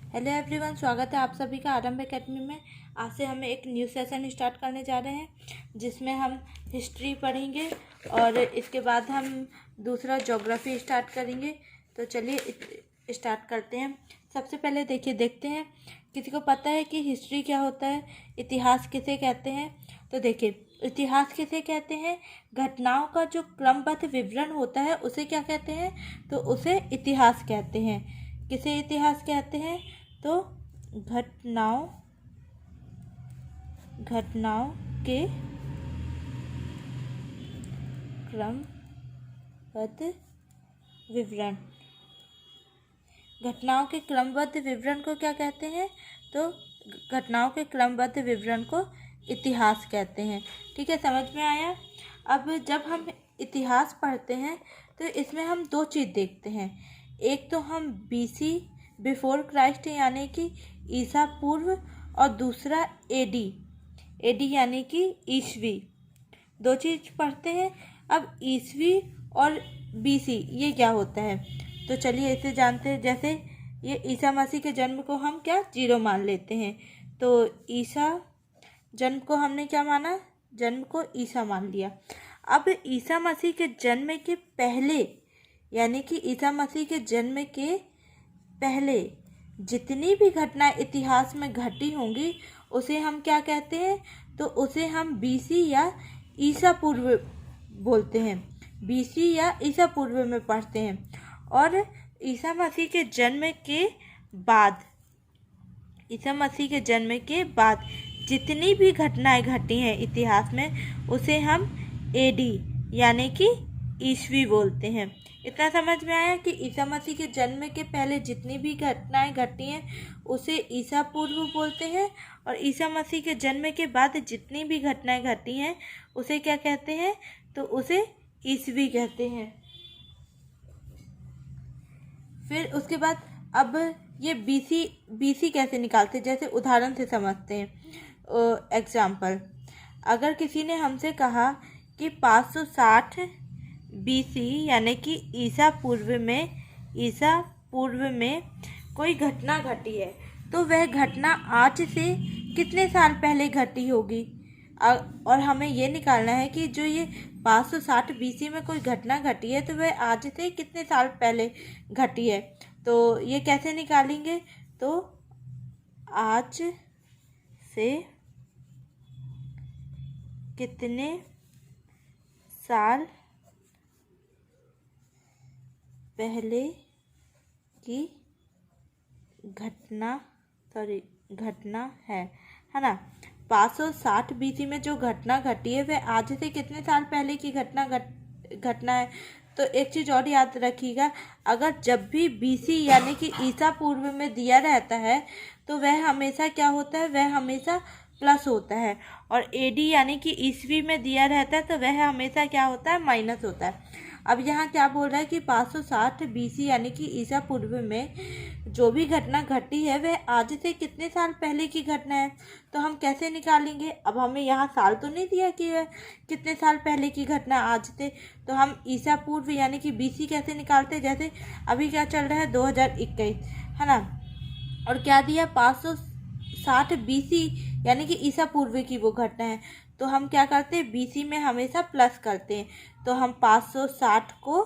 Hello everyone, स्वागत है आप सभी का आरंभ एकेडमी में। आज से हम एक न्यू सेशन स्टार्ट करने जा रहे हैं जिसमें हम हिस्ट्री पढ़ेंगे और इसके बाद हम दूसरा ज्योग्राफी स्टार्ट करेंगे। तो चलिए स्टार्ट करते हैं। सबसे पहले देखते हैं किसी को पता है कि हिस्ट्री क्या होता है, इतिहास किसे कहते हैं। तो देखिए, इतिहास किसे कहते हैं? घटनाओं का जो क्रमबद्ध विवरण होता है उसे क्या कहते हैं? तो उसे इतिहास कहते हैं। किसे इतिहास कहते हैं? तो घटनाओं के क्रमबद्ध विवरण, घटनाओं के क्रमबद्ध विवरण को क्या कहते हैं? तो घटनाओं के क्रमबद्ध विवरण को इतिहास कहते हैं। ठीक है, समझ में आया। अब जब हम इतिहास पढ़ते हैं तो इसमें हम दो चीज़ देखते हैं। एक तो हम बीसी बिफोर क्राइस्ट यानी कि ईसा पूर्व, और दूसरा एडी यानी कि ईसवी। दो चीज़ पढ़ते हैं। अब ईसवी और बीसी ये क्या होता है? तो चलिए इसे जानते हैं। जैसे ये ईसा मसीह के जन्म को हम क्या 0 मान लेते हैं। तो ईसा जन्म को हमने क्या माना? जन्म को ईसा मान लिया। अब ईसा मसीह के जन्म के पहले यानी कि ईसा मसीह के जन्म के पहले जितनी भी घटनाएं इतिहास में घटी होंगी उसे हम क्या कहते हैं? तो उसे हम बीसी या ईसा पूर्व बोलते हैं। बीसी या ईसा पूर्व में पढ़ते हैं। और ईसा मसीह के जन्म के बाद जितनी भी घटनाएं घटी हैं इतिहास में उसे हम एडी यानी कि ईसवी बोलते हैं। इतना समझ में आया कि ईसा मसीह के जन्म के पहले जितनी भी घटनाएं घटी हैं उसे ईसा पूर्व बोलते हैं, और ईसा मसीह के जन्म के बाद जितनी भी घटनाएं घटी हैं उसे क्या कहते हैं? तो उसे ईसवी कहते हैं। फिर उसके बाद अब ये बीसी कैसे निकालते, जैसे उदाहरण से समझते हैं। एग्जाम्पल, अगर किसी ने हमसे कहा कि 560 बीसी यानी कि ईसा पूर्व में कोई घटना घटी है, तो वह घटना आज से कितने साल पहले घटी होगी। और हमें ये निकालना है कि जो ये 560 बीसी में कोई घटना घटी है तो वह आज से कितने साल पहले घटी है। तो ये कैसे निकालेंगे? तो आज से कितने साल पहले की घटना है ना। 560 बीसी में जो घटना घटी है वह आज से कितने साल पहले की घटना है। तो एक चीज़ और याद रखिएगा, अगर जब भी बीसी यानी कि ईसा पूर्व में दिया रहता है तो वह हमेशा क्या होता है? वह हमेशा प्लस होता है। और एडी यानी कि ईसवी में दिया रहता है तो वह हमेशा क्या होता है? माइनस होता है। अब यहाँ क्या बोल रहा है कि 560 बीसी यानी कि ईसा पूर्व में जो भी घटना घटी है वह आज से कितने साल पहले की घटना है। तो हम कैसे निकालेंगे? अब हमें यहाँ साल तो नहीं दिया कि कितने साल पहले की घटना आज से, तो हम ईसा पूर्व यानी कि बीसी कैसे निकालते हैं? जैसे अभी क्या चल रहा है 2021 है ना, और क्या दिया 560 बीसी यानी कि ईसा पूर्व की वो घटना है। तो हम क्या करते हैं? बीसी में हमेशा प्लस करते हैं। तो हम 560 को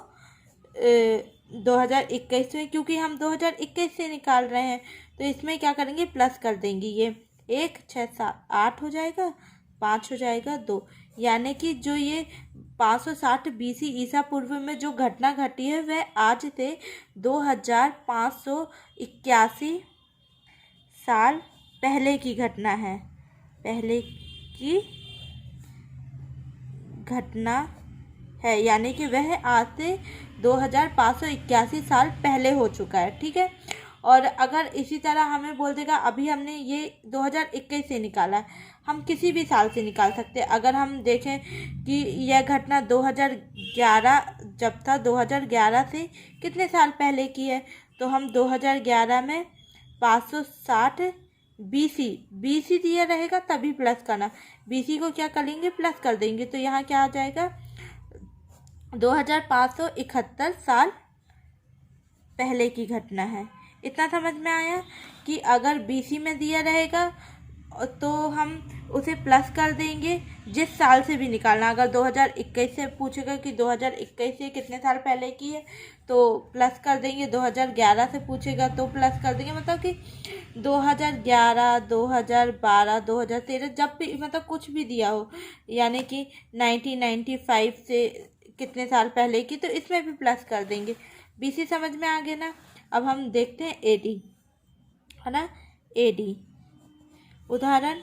2021 में, क्योंकि हम 2021 से निकाल रहे हैं तो इसमें क्या करेंगे? प्लस कर देंगे। ये 1 6 7 8 हो जाएगा, 5 हो जाएगा 2, यानी कि जो ये 560 बीसी ईसा पूर्व में जो घटना घटी है वह आज से 2581 साल पहले की घटना है। यानी कि वह आज से 2581 साल पहले हो चुका है। ठीक है। और अगर इसी तरह हमें बोल देगा, अभी हमने ये 2021 से निकाला है, हम किसी भी साल से निकाल सकते हैं। अगर हम देखें कि यह घटना 2011 जब था, 2011 से कितने साल पहले की है, तो हम 2011 में 560 बीसी दिया रहेगा तभी प्लस करना। बीसी को क्या करेंगे? प्लस कर देंगे। तो यहाँ क्या आ जाएगा? 2571 साल पहले की घटना है। इतना समझ में आया कि अगर BC में दिया रहेगा तो हम उसे प्लस कर देंगे, जिस साल से भी निकालना। अगर 2021 से पूछेगा कि 2021 से कितने साल पहले की है तो प्लस कर देंगे, 2011 से पूछेगा तो प्लस कर देंगे। मतलब कि 2011, 2012, 2013 जब भी मतलब कुछ भी दिया हो, यानी कि 1995 से कितने साल पहले की, तो इसमें भी प्लस कर देंगे। BC समझ में आ गया ना। अब हम देखते हैं AD, है ना। AD उदाहरण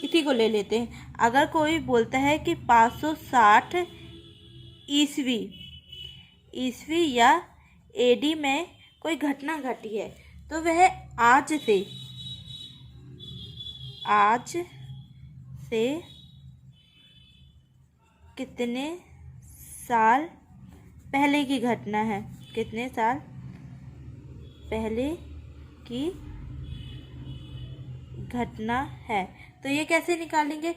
इसी को ले लेते हैं। अगर कोई बोलता है कि 560 ईस्वी या AD में कोई घटना घटी है, तो वह आज से कितने साल पहले की घटना है, कितने साल पहले की घटना है। तो ये कैसे निकालेंगे?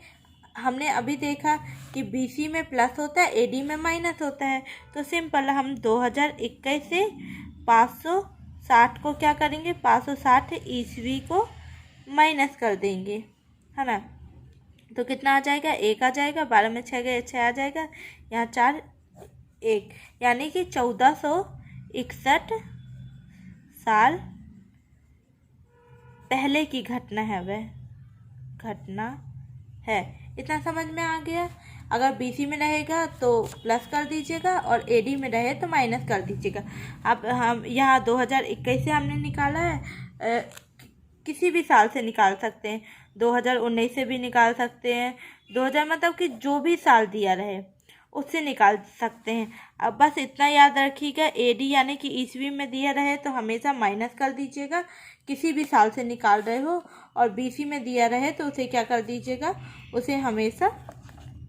हमने अभी देखा कि BC में प्लस होता है, AD में माइनस होता है। तो सिंपल, हम 2021 से 560 को क्या करेंगे, 560 ईस्वी को माइनस कर देंगे, है ना। तो कितना आ जाएगा, 1 आ जाएगा। 12 में 6 गए, 6 आ जाएगा। यहाँ 4, 1, यानी कि 1461 साल पहले की घटना है, वह घटना है। इतना समझ में आ गया। अगर BC में रहेगा तो प्लस कर दीजिएगा और AD में रहे तो माइनस कर दीजिएगा। अब हम यहाँ 2021 से हमने निकाला है, किसी भी साल से निकाल सकते हैं, 2019 से भी निकाल सकते हैं, 2000 मतलब कि जो भी साल दिया रहे उससे निकाल सकते हैं। अब बस इतना याद रखिएगा, AD यानी कि ईस्वी में दिया रहे तो हमेशा माइनस कर दीजिएगा, किसी भी साल से निकाल रहे हो। और BC में दिया रहे तो उसे क्या कर दीजिएगा, उसे हमेशा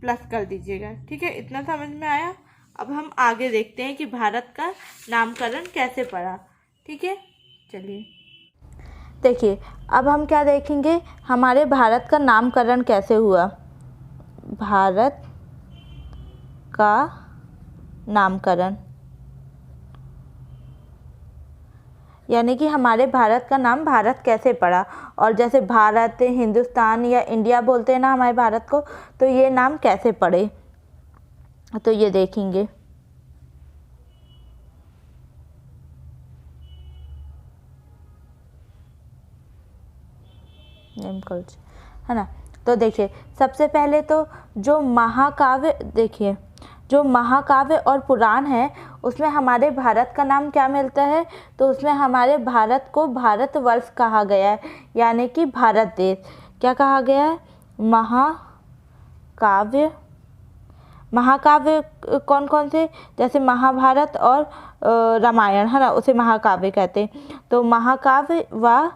प्लस कर दीजिएगा। ठीक है, इतना समझ में आया। अब हम आगे देखते हैं कि भारत का नामकरण कैसे पड़ा। ठीक है, चलिए देखिए, अब हम क्या देखेंगे, हमारे भारत का नामकरण कैसे हुआ। भारत का नामकरण यानी कि हमारे भारत का नाम भारत कैसे पड़ा। और जैसे भारत, हिंदुस्तान या इंडिया बोलते हैं ना हमारे भारत को, तो ये नाम कैसे पड़े, तो ये देखेंगे। है ना। तो देखिए, सबसे पहले तो जो महाकाव्य, देखिए जो महाकाव्य और पुराण है उसमें हमारे भारत का नाम क्या मिलता है, तो उसमें हमारे भारत को भारतवर्ष कहा गया है, यानी कि भारत देश। क्या कहा गया है, महाकाव्य। महाकाव्य कौन कौन से, जैसे महाभारत और रामायण, है ना, उसे महाकाव्य कहते हैं। तो महाकाव्य व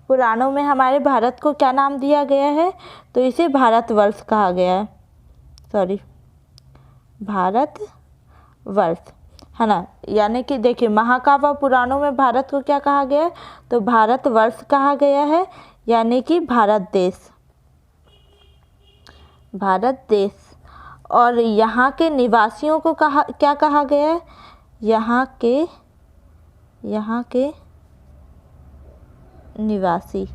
पुराणों में हमारे भारत को क्या नाम दिया गया है, तो इसे भारतवर्ष कहा गया है। भारतवर्ष, है ना। यानी कि देखिए, महाकाव्य और पुराणों में भारत को क्या कहा गया है, तो भारतवर्ष कहा गया है, यानी कि भारत देश। और यहाँ के निवासियों को क्या कहा गया है, यहाँ के निवासी।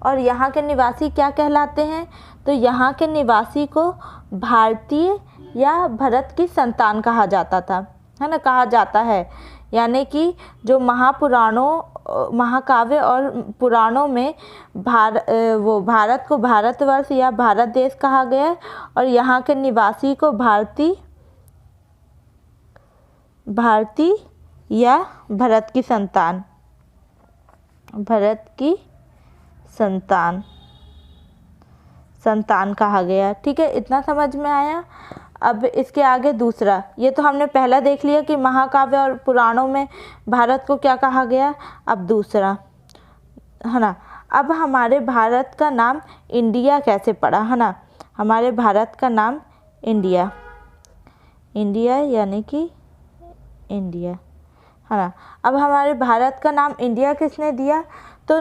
और यहाँ के निवासी क्या कहलाते हैं, तो यहाँ के निवासी को भारतीय या भारत की संतान कहा जाता था, है ना, कहा जाता है। यानी कि जो महाकाव्य और पुराणों में भारत को भारतवर्ष या भारत देश कहा गया है, और यहाँ के निवासी को भारती या भारत की संतान कहा गया। ठीक है, इतना समझ में आया। अब इसके आगे दूसरा, ये तो हमने पहला देख लिया कि महाकाव्य और पुराणों में भारत को क्या कहा गया। अब दूसरा, है ना, अब हमारे भारत का नाम इंडिया कैसे पड़ा, है ना। हमारे भारत का नाम इंडिया यानी कि इंडिया, है ना। अब हमारे भारत का नाम इंडिया किसने दिया, तो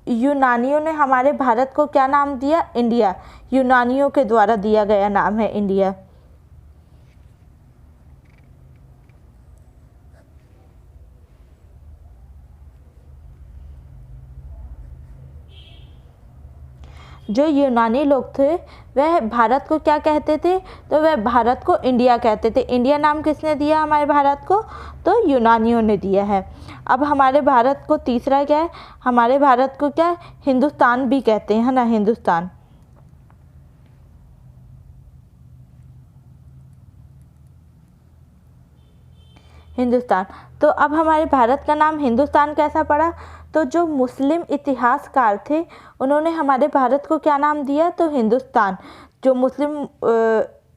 यूनानियों ने हमारे भारत को क्या नाम दिया, इंडिया। यूनानियों के द्वारा दिया गया नाम है इंडिया। जो यूनानी लोग थे वह भारत को क्या कहते थे, तो वह भारत को इंडिया कहते थे। इंडिया नाम किसने दिया हमारे भारत को, तो यूनानियों ने दिया है। अब हमारे भारत को तीसरा क्या है, हमारे भारत को क्या हिंदुस्तान भी कहते हैं, है ना, हिंदुस्तान। हिंदुस्तान। तो अब हमारे भारत का नाम हिंदुस्तान कैसा पड़ा, तो जो मुस्लिम इतिहासकार थे उन्होंने हमारे भारत को क्या नाम दिया, तो हिंदुस्तान। जो मुस्लिम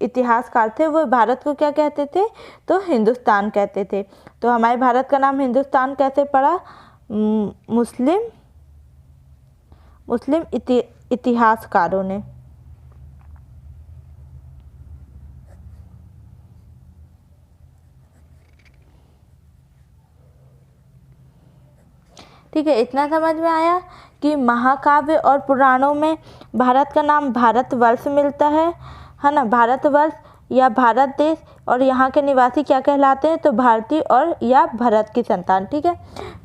इतिहासकार थे वो भारत को क्या कहते थे, तो हिंदुस्तान कहते थे। तो हमारे भारत का नाम हिंदुस्तान कैसे पड़ा, मुस्लिम इतिहासकारों ने। ठीक है, इतना समझ में आया कि महाकाव्य और पुराणों में भारत का नाम भारतवर्ष मिलता है ना, भारतवर्ष या भारत देश, और यहाँ के निवासी क्या कहलाते हैं, तो भारतीय और या भरत की संतान। ठीक है,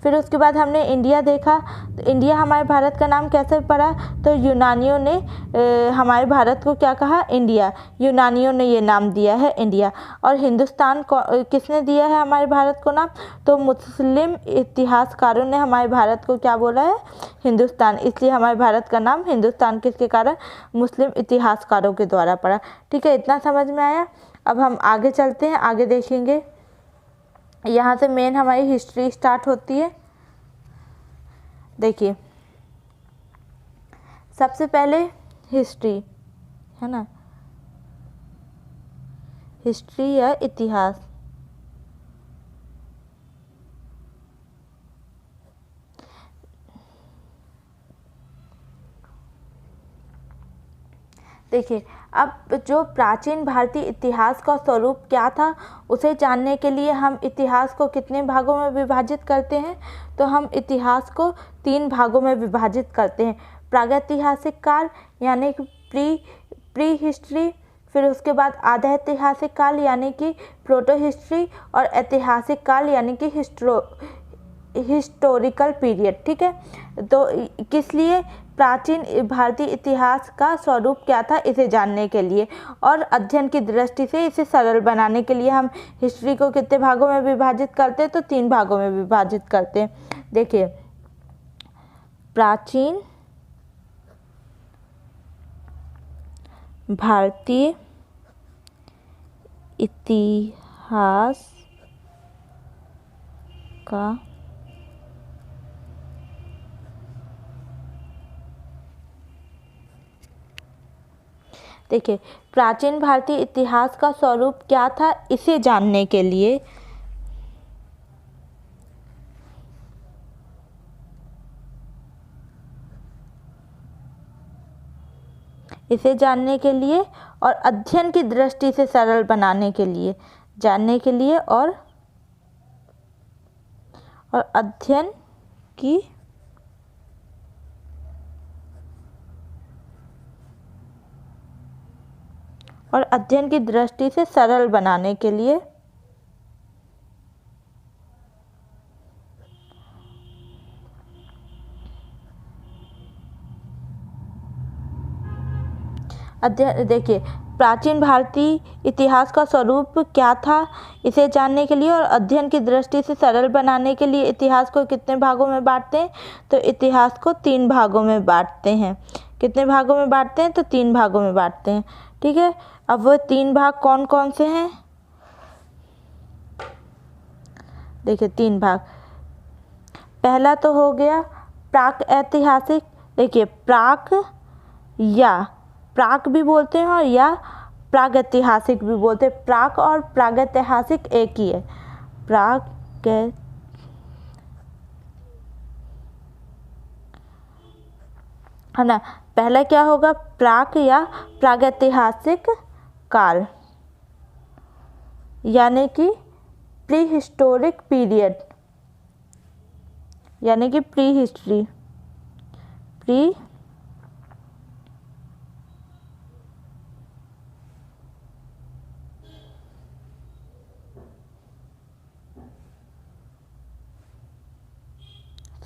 फिर उसके बाद हमने इंडिया देखा। तो इंडिया हमारे भारत का नाम कैसे पड़ा, तो यूनानियों ने हमारे भारत को क्या कहा, इंडिया। यूनानियों ने ये नाम दिया है इंडिया। और हिंदुस्तान को किसने दिया है हमारे भारत को नाम, तो मुस्लिम इतिहासकारों ने हमारे भारत को क्या बोला है, हिंदुस्तान। इसलिए हमारे भारत का नाम हिंदुस्तान किसके कारण, मुस्लिम इतिहासकारों के द्वारा पड़ा। ठीक है, इतना समझ में आया। अब हम आगे चलते हैं, आगे देखेंगे। यहाँ से मेन हमारी हिस्ट्री स्टार्ट होती है। देखिए, सबसे पहले हिस्ट्री, है ना, हिस्ट्री या इतिहास। देखिए, अब जो प्राचीन भारतीय इतिहास का स्वरूप क्या था उसे जानने के लिए हम इतिहास को कितने भागों में विभाजित करते हैं, तो हम इतिहास को 3 भागों में विभाजित करते हैं। प्रागैतिहासिक काल यानी कि प्री हिस्ट्री, फिर उसके बाद आधा ऐतिहासिक काल यानी कि प्रोटो हिस्ट्री, और ऐतिहासिक काल यानी कि हिस्टोरिकल पीरियड। ठीक है, तो किस लिए, प्राचीन भारतीय इतिहास का स्वरूप क्या था इसे जानने के लिए, और अध्ययन की दृष्टि से इसे सरल बनाने के लिए हम हिस्ट्री को कितने भागों में विभाजित करते हैं, तो 3 भागों में विभाजित करते हैं। देखिए, प्राचीन भारतीय इतिहास का देखिए, प्राचीन भारतीय इतिहास का स्वरूप क्या था इसे जानने के लिए और अध्ययन की दृष्टि से सरल बनाने के लिए, जानने के लिए और अध्ययन की दृष्टि से सरल बनाने के लिए अध्ययन। देखिए, प्राचीन भारतीय इतिहास का स्वरूप क्या था इसे जानने के लिए और अध्ययन की दृष्टि से सरल बनाने के लिए इतिहास को कितने भागों में बांटते हैं, तो इतिहास को 3 भागों में बांटते हैं। कितने भागों में बांटते हैं, तो 3 भागों में बांटते हैं। ठीक है, अब वो 3 भाग कौन कौन से हैं, देखिए 3 भाग। पहला तो हो गया प्राक ऐतिहासिक। देखिए, प्राक भी बोलते हैं और या प्रागैतिहासिक भी बोलते हैं। प्राक और प्रागैतिहासिक एक ही है। है ना, पहला क्या होगा, प्राक या प्रागैतिहासिक काल यानी कि प्री हिस्टोरिक पीरियड, यानी कि प्री हिस्ट्री,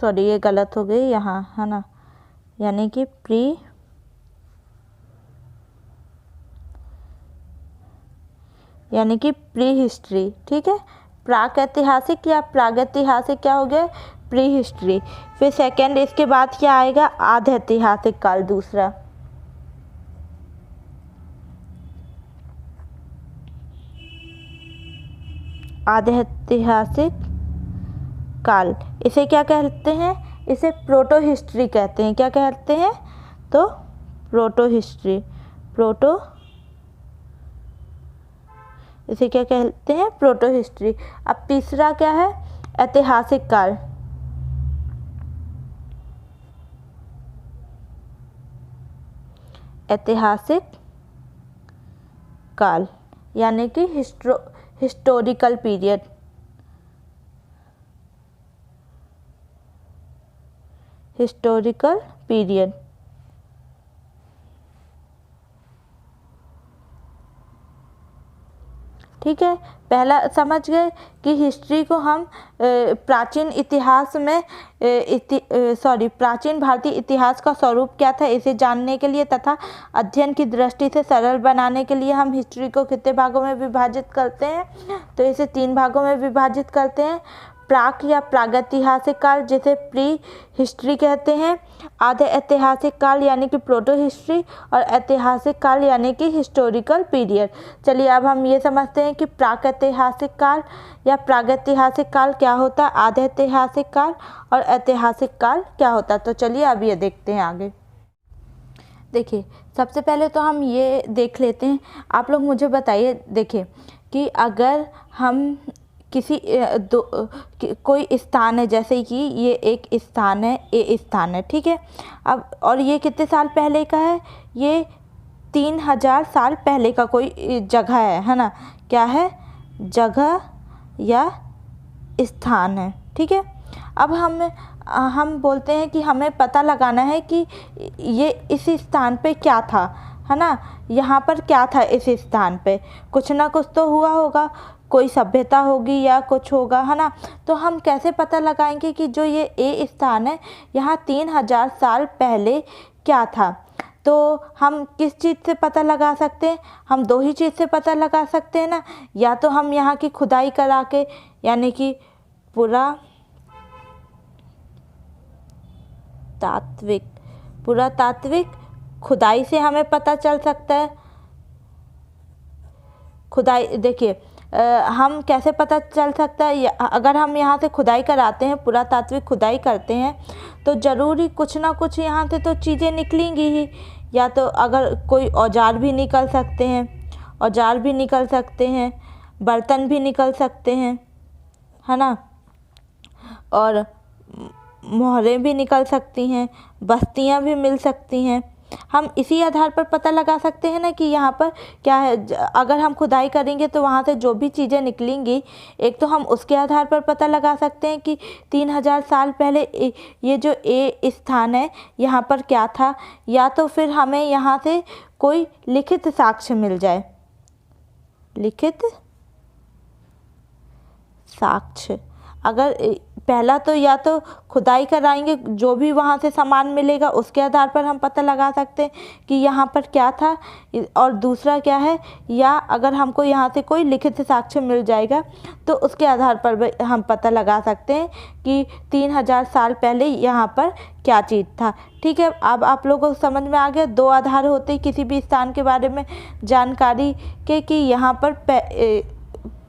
सॉरी ये गलत हो गई यहाँ, है ना, यानी कि प्री यानी कि प्री हिस्ट्री। ठीक है, प्राक ऐतिहासिक या प्रागैतिहासिक क्या हो गया, प्री हिस्ट्री। फिर सेकंड इसके बाद क्या आएगा, आध ऐतिहासिक काल दूसरा। आध ऐतिहासिक काल, इसे क्या कहते हैं, इसे प्रोटो हिस्ट्री कहते हैं। क्या कहते हैं, तो प्रोटो हिस्ट्री, प्रोटो, इसे क्या कहते हैं, प्रोटो हिस्ट्री। अब तीसरा क्या है, ऐतिहासिक काल। ऐतिहासिक काल यानी कि हिस्टोरिकल पीरियड। हिस्टोरिकल पीरियड, ठीक है। पहला समझ गए कि हिस्ट्री को हम प्राचीन इतिहास में प्राचीन भारतीय इतिहास का स्वरूप क्या था इसे जानने के लिए तथा अध्ययन की दृष्टि से सरल बनाने के लिए हम हिस्ट्री को कितने भागों में विभाजित करते हैं, तो इसे 3 भागों में विभाजित करते हैं। प्राक या प्रागैतिहासिक काल जिसे प्री हिस्ट्री कहते हैं, आधे ऐतिहासिक काल यानी कि प्रोटो हिस्ट्री, और ऐतिहासिक काल यानी कि हिस्टोरिकल पीरियड। चलिए अब हम ये समझते हैं कि प्राक ऐतिहासिक काल या प्रागैतिहासिक काल क्या होता है, आधे ऐतिहासिक काल और ऐतिहासिक काल क्या होता है। तो चलिए अब ये देखते हैं आगे। देखिए सबसे पहले तो हम ये देख लेते हैं, आप लोग मुझे बताइए, देखिए कि अगर हम किसी कोई स्थान है, जैसे कि ये एक स्थान है, ये स्थान है, ठीक है। अब और ये कितने साल पहले का है, ये 3000 साल पहले का कोई जगह है ना, क्या है, जगह या स्थान है, ठीक है। अब हम बोलते हैं कि हमें पता लगाना है कि ये इस स्थान पे क्या था, है ना, यहाँ पर क्या था, इस स्थान पे कुछ ना कुछ तो हुआ होगा, कोई सभ्यता होगी या कुछ होगा, है ना। तो हम कैसे पता लगाएंगे कि जो ये ए स्थान है यहाँ 3000 साल पहले क्या था। तो हम किस चीज़ से पता लगा सकते हैं, हम 2 ही चीज़ से पता लगा सकते हैं ना, या तो हम यहाँ की खुदाई करा के यानी कि पुरातात्विक खुदाई से हमें पता चल सकता है। खुदाई देखिए हम कैसे पता चल सकता है, अगर हम यहाँ से खुदाई कराते हैं, पुरातात्विक खुदाई करते हैं, तो ज़रूरी कुछ ना कुछ यहाँ से तो चीज़ें निकलेंगी ही। या तो अगर कोई औजार भी निकल सकते हैं, औजार भी निकल सकते हैं, बर्तन भी निकल सकते हैं, है ना, और मोहरें भी निकल सकती हैं, बस्तियाँ भी मिल सकती हैं। हम इसी आधार पर पता लगा सकते हैं ना कि यहाँ पर क्या है। अगर हम खुदाई करेंगे तो वहाँ से जो भी चीज़ें निकलेंगी, एक तो हम उसके आधार पर पता लगा सकते हैं कि 3000 साल पहले ये जो ए स्थान है यहाँ पर क्या था, या तो फिर हमें यहाँ से कोई लिखित साक्ष्य मिल जाए, लिखित साक्ष्य। अगर पहला तो या तो खुदाई कराएंगे, जो भी वहाँ से सामान मिलेगा उसके आधार पर हम पता लगा सकते हैं कि यहाँ पर क्या था, और दूसरा क्या है, या अगर हमको यहाँ से कोई लिखित साक्ष्य मिल जाएगा तो उसके आधार पर हम पता लगा सकते हैं कि 3000 साल पहले यहाँ पर क्या चीज़ था। ठीक है, अब आप लोगों को समझ में आ गया। 2 आधार होते हैं किसी भी स्थान के बारे में जानकारी के, कि यहाँ पर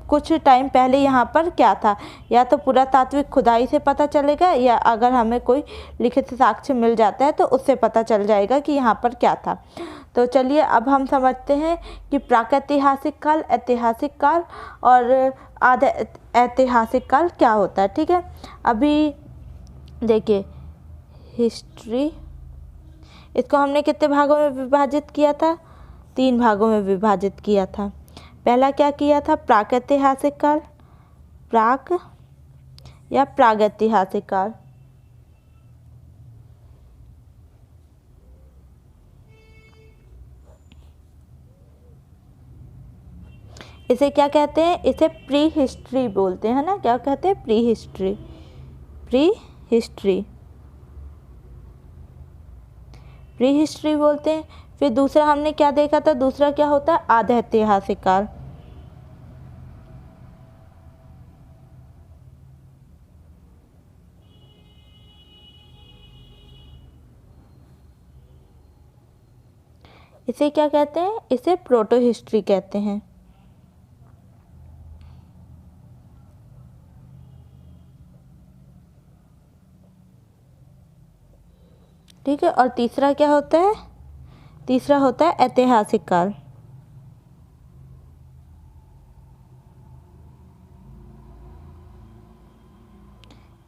कुछ टाइम पहले यहाँ पर क्या था, या तो पुरातात्विक खुदाई से पता चलेगा, या अगर हमें कोई लिखित साक्ष्य मिल जाता है तो उससे पता चल जाएगा कि यहाँ पर क्या था। तो चलिए अब हम समझते हैं कि प्रागैतिहासिक काल, ऐतिहासिक काल और आधे ऐतिहासिक काल क्या होता है। ठीक है, अभी देखिए हिस्ट्री, इसको हमने कितने भागों में विभाजित किया था, 3 भागों में विभाजित किया था। पहला क्या किया था, प्रागैतिहासिक काल, प्राक या प्रागैतिहासिक काल। इसे क्या कहते हैं, इसे प्री हिस्ट्री बोलते हैं ना, क्या कहते हैं, pre history, pre history, pre history बोलते हैं। फिर दूसरा हमने क्या देखा था, दूसरा क्या होता है, आधे ऐतिहासिक काल, इसे क्या कहते हैं? इसे प्रोटो हिस्ट्री कहते हैं। ठीक है, और तीसरा क्या होता है? तीसरा होता है ऐतिहासिक काल।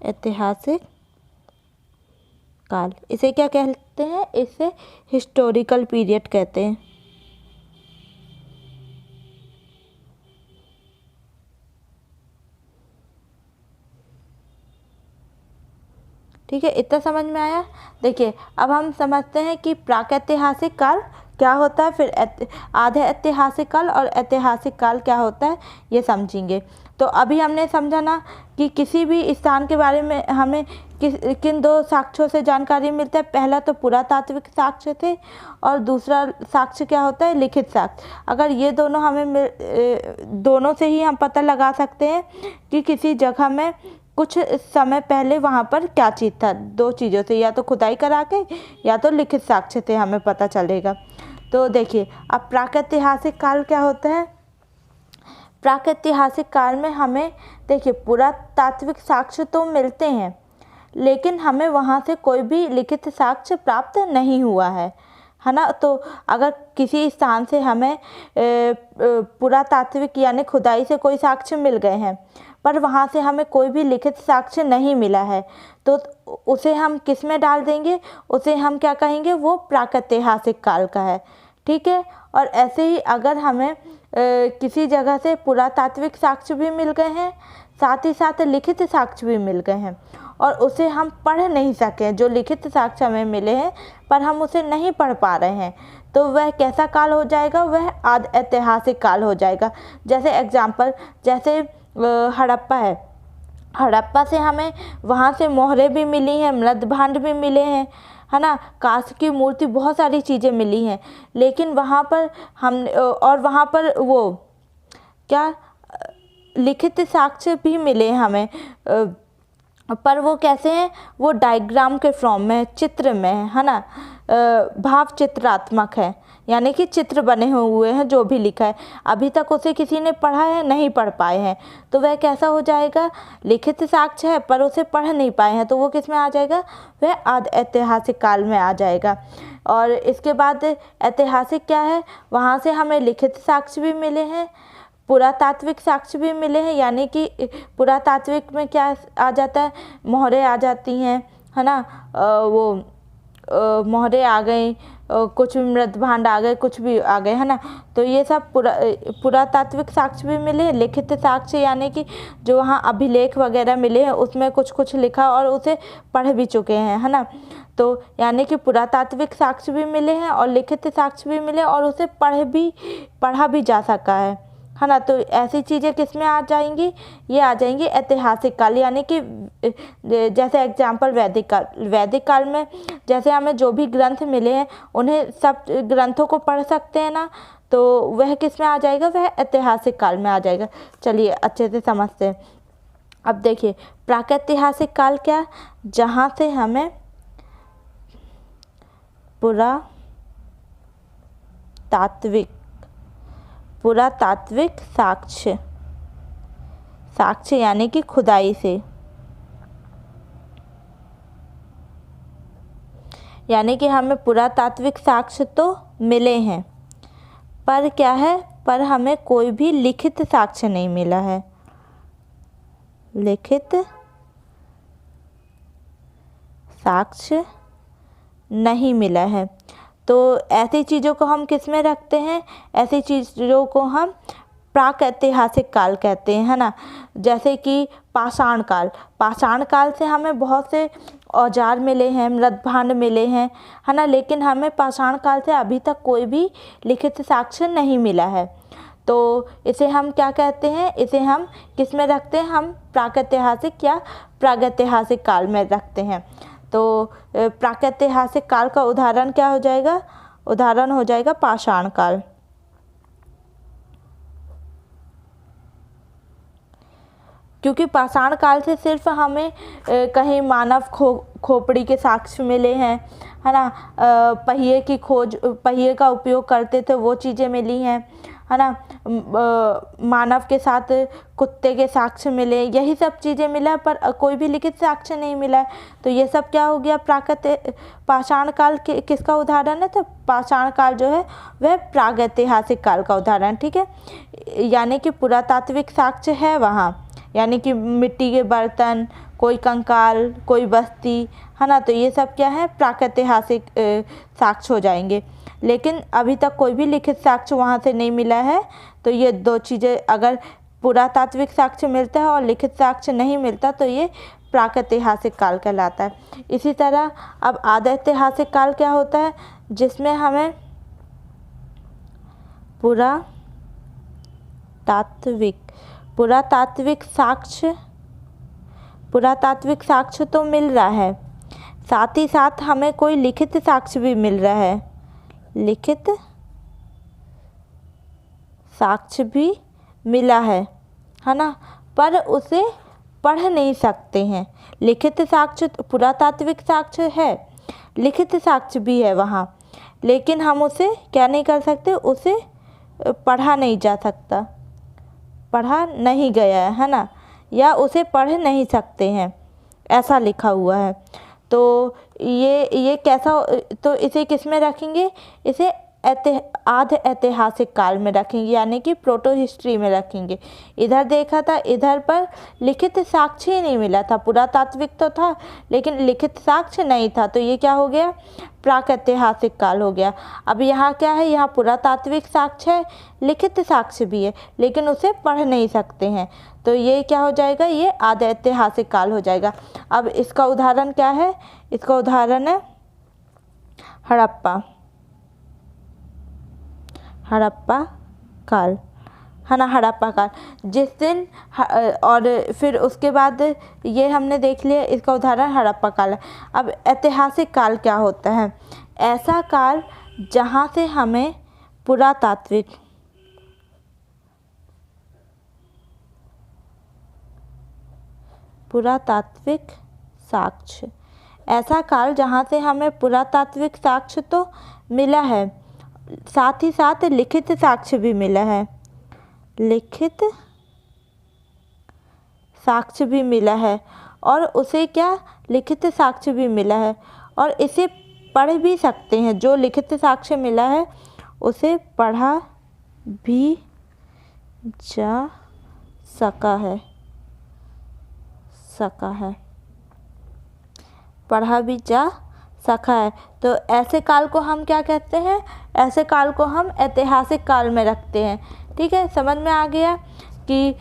ऐतिहासिक काल, इसे क्या कहते हैं? इसे हिस्टोरिकल पीरियड कहते हैं। ठीक है, इतना समझ में आया? देखिए, अब हम समझते हैं कि प्रागैतिहासिक काल क्या होता है, फिर आधे ऐतिहासिक काल और ऐतिहासिक काल क्या होता है, ये समझेंगे। तो अभी हमने समझा ना कि किसी भी स्थान के बारे में हमें किन दो साक्ष्यों से जानकारी मिलता है। पहला तो पुरातात्विक साक्ष्य थे और दूसरा साक्ष्य क्या होता है? लिखित साक्ष्य। अगर ये दोनों हमें दोनों से ही हम पता लगा सकते हैं कि किसी जगह में कुछ समय पहले वहाँ पर क्या चीज़ था। दो चीज़ों से, या तो खुदाई करा के या तो लिखित साक्ष्य से हमें पता चलेगा। तो देखिए, अब प्रागैतिहासिक काल क्या होता है? प्रागैतिहासिक काल में हमें देखिए पुरातात्विक साक्ष्य तो मिलते हैं, लेकिन हमें वहाँ से कोई भी लिखित साक्ष्य प्राप्त नहीं हुआ है ना। तो अगर किसी स्थान से हमें पुरातात्विक यानी खुदाई से कोई साक्ष्य मिल गए हैं, पर वहाँ से हमें कोई भी लिखित साक्ष्य नहीं मिला है, तो उसे हम किस में डाल देंगे? उसे हम क्या कहेंगे? वो प्रागैतिहासिक काल का है। ठीक है, और ऐसे ही अगर हमें किसी जगह से पुरातात्विक साक्ष्य भी मिल गए हैं, साथ ही साथ लिखित साक्ष्य भी मिल गए हैं, और उसे हम पढ़ नहीं सके, जो लिखित साक्ष्य हमें मिले हैं पर हम उसे नहीं पढ़ पा रहे हैं, तो वह कैसा काल हो जाएगा? वह आद ऐतिहासिक काल हो जाएगा। जैसे एग्जाम्पल, जैसे हड़प्पा है। हड़प्पा से हमें वहाँ से मोहरें भी मिली हैं, मृदभांड भी मिले हैं, है ना, कांस्य की मूर्ति, बहुत सारी चीज़ें मिली हैं, लेकिन वहाँ पर हम और वहाँ पर वो क्या लिखित साक्ष्य भी मिले हमें, पर वो कैसे हैं? वो डायग्राम के फॉर्म में, चित्र में है ना, भाव चित्रात्मक है, यानी कि चित्र बने हुए हैं। जो भी लिखा है अभी तक उसे किसी ने पढ़ा है नहीं, पढ़ पाए हैं, तो वह कैसा हो जाएगा? लिखित साक्ष्य है पर उसे पढ़ नहीं पाए हैं, तो वो किस में आ जाएगा? वह आद ऐतिहासिक काल में आ जाएगा। और इसके बाद ऐतिहासिक क्या है? वहाँ से हमें लिखित साक्ष्य भी मिले हैं, पुरातात्विक साक्ष्य भी मिले हैं, यानी कि पुरातात्विक में क्या आ जाता है? मोहरें आ जाती हैं, है ना, वो मोहरें आ गई, कुछ मृदभांड आ गए, कुछ भी आ गए, है ना। तो ये सब पुरातात्विक साक्ष्य भी मिले। लिखित साक्ष्य यानी कि जो वहाँ अभिलेख वगैरह मिले हैं उसमें कुछ कुछ लिखा और उसे पढ़ भी चुके हैं, है ना। तो यानी कि पुरातात्विक साक्ष्य भी मिले हैं और लिखित साक्ष्य भी मिले और उसे पढ़ा भी जा सका है ना। तो ऐसी चीज़ें किस में आ जाएंगी? ये आ जाएंगी ऐतिहासिक काल, यानी कि जैसे एग्जाम्पल वैदिक काल। वैदिक काल में जैसे हमें जो भी ग्रंथ मिले हैं उन्हें सब ग्रंथों को पढ़ सकते हैं ना, तो वह किस में आ जाएगा? वह ऐतिहासिक काल में आ जाएगा। चलिए अच्छे से समझते हैं। अब देखिए, प्रागैतिहासिक काल क्या? जहाँ से हमें पुरातात्विक साक्ष्य यानी कि खुदाई से, यानी कि हमें पुरातात्विक साक्ष्य तो मिले हैं, पर क्या है? पर हमें कोई भी लिखित साक्ष्य नहीं मिला है। लिखित साक्ष्य नहीं मिला है। तो ऐसी चीज़ों को हम किस में रखते हैं? ऐसी चीज़ों को हम प्रागैतिहासिक काल कहते हैं, है ना। जैसे कि पाषाण काल। पाषाण काल से हमें बहुत से औजार मिले हैं, मृदभांड मिले हैं, है ना, लेकिन हमें पाषाण काल से अभी तक कोई भी लिखित साक्ष्य नहीं मिला है। तो इसे हम क्या कहते हैं? इसे हम किस में रखते हैं? हम प्रागैतिहासिक या प्रागैतिहासिक काल में रखते हैं। तो प्रागैतिहासिक काल का उदाहरण क्या हो जाएगा? उदाहरण हो जाएगा पाषाण काल। क्योंकि पाषाण काल से सिर्फ हमें कहीं मानव खोपड़ी के साक्ष्य मिले हैं, है ना। पहिए की खोज, पहिए का उपयोग करते थे, वो चीज़ें मिली हैं, है ना। मानव के साथ कुत्ते के साक्ष्य मिले, यही सब चीज़ें मिला, पर कोई भी लिखित साक्ष्य नहीं मिला है। तो ये सब क्या हो गया, पाषाण काल के किसका उदाहरण है, तो पाषाण काल जो है वह प्रागैतिहासिक काल का उदाहरण, ठीक है। यानी कि पुरातात्विक साक्ष्य है वहाँ, यानी कि मिट्टी के बर्तन, कोई कंकाल, कोई बस्ती, है ना। तो ये सब क्या है, प्रागैतिहासिक साक्ष्य हो जाएंगे। लेकिन अभी तक कोई भी लिखित साक्ष्य वहाँ से नहीं मिला है। तो ये दो चीज़ें, अगर पुरातात्विक साक्ष्य मिलता है और लिखित साक्ष्य नहीं मिलता तो ये प्रागैतिहासिक काल कहलाता है। इसी तरह अब आदैतिहासिक काल क्या होता है, जिसमें हमें पुरातात्विक साक्ष्य तो मिल रहा है, साथ ही साथ हमें कोई लिखित साक्ष्य भी मिल रहा है, लिखित साक्ष्य भी मिला है ना, पर उसे पढ़ नहीं सकते हैं। लिखित साक्ष्य, पुरातात्विक साक्ष्य है, लिखित साक्ष्य भी है वहाँ, लेकिन हम उसे क्या नहीं कर सकते, उसे पढ़ा नहीं जा सकता, पढ़ा नहीं गया है ना, या उसे पढ़ नहीं सकते हैं, ऐसा लिखा हुआ है। तो ये कैसा, तो इसे किस में रखेंगे, इसे आधे ऐतिहासिक काल में रखेंगे, यानी कि प्रोटो हिस्ट्री में रखेंगे। इधर देखा था, इधर पर लिखित साक्ष्य ही नहीं मिला था, पुरातात्विक तो था लेकिन लिखित साक्ष्य नहीं था, तो ये क्या हो गया, प्रागैतिहासिक काल हो गया। अब यहाँ क्या है, यहाँ पुरातात्विक साक्ष्य है, लिखित साक्ष्य भी है, लेकिन उसे पढ़ नहीं सकते हैं, तो ये क्या हो जाएगा, ये आधे ऐतिहासिक काल हो जाएगा। अब इसका उदाहरण क्या है, इसका उदाहरण है हड़प्पा काल, है ना, हड़प्पा काल। जिस दिन और फिर उसके बाद ये हमने देख लिया, इसका उदाहरण हड़प्पा काल है। अब ऐतिहासिक काल क्या होता है, ऐसा काल जहाँ से हमें पुरातात्विक साक्ष्य, ऐसा काल जहाँ से हमें पुरातात्विक साक्ष्य तो मिला है, साथ ही साथ लिखित साक्ष्य भी मिला है, लिखित साक्ष्य भी मिला है, और उसे क्या, लिखित साक्ष्य भी मिला है और इसे पढ़ भी सकते हैं। जो लिखित साक्ष्य मिला है उसे पढ़ा भी जा सका है, पढ़ा भी जा सका है। तो ऐसे काल को हम क्या कहते हैं, ऐसे काल को हम ऐतिहासिक काल में रखते हैं, ठीक है। समझ में आ गया कि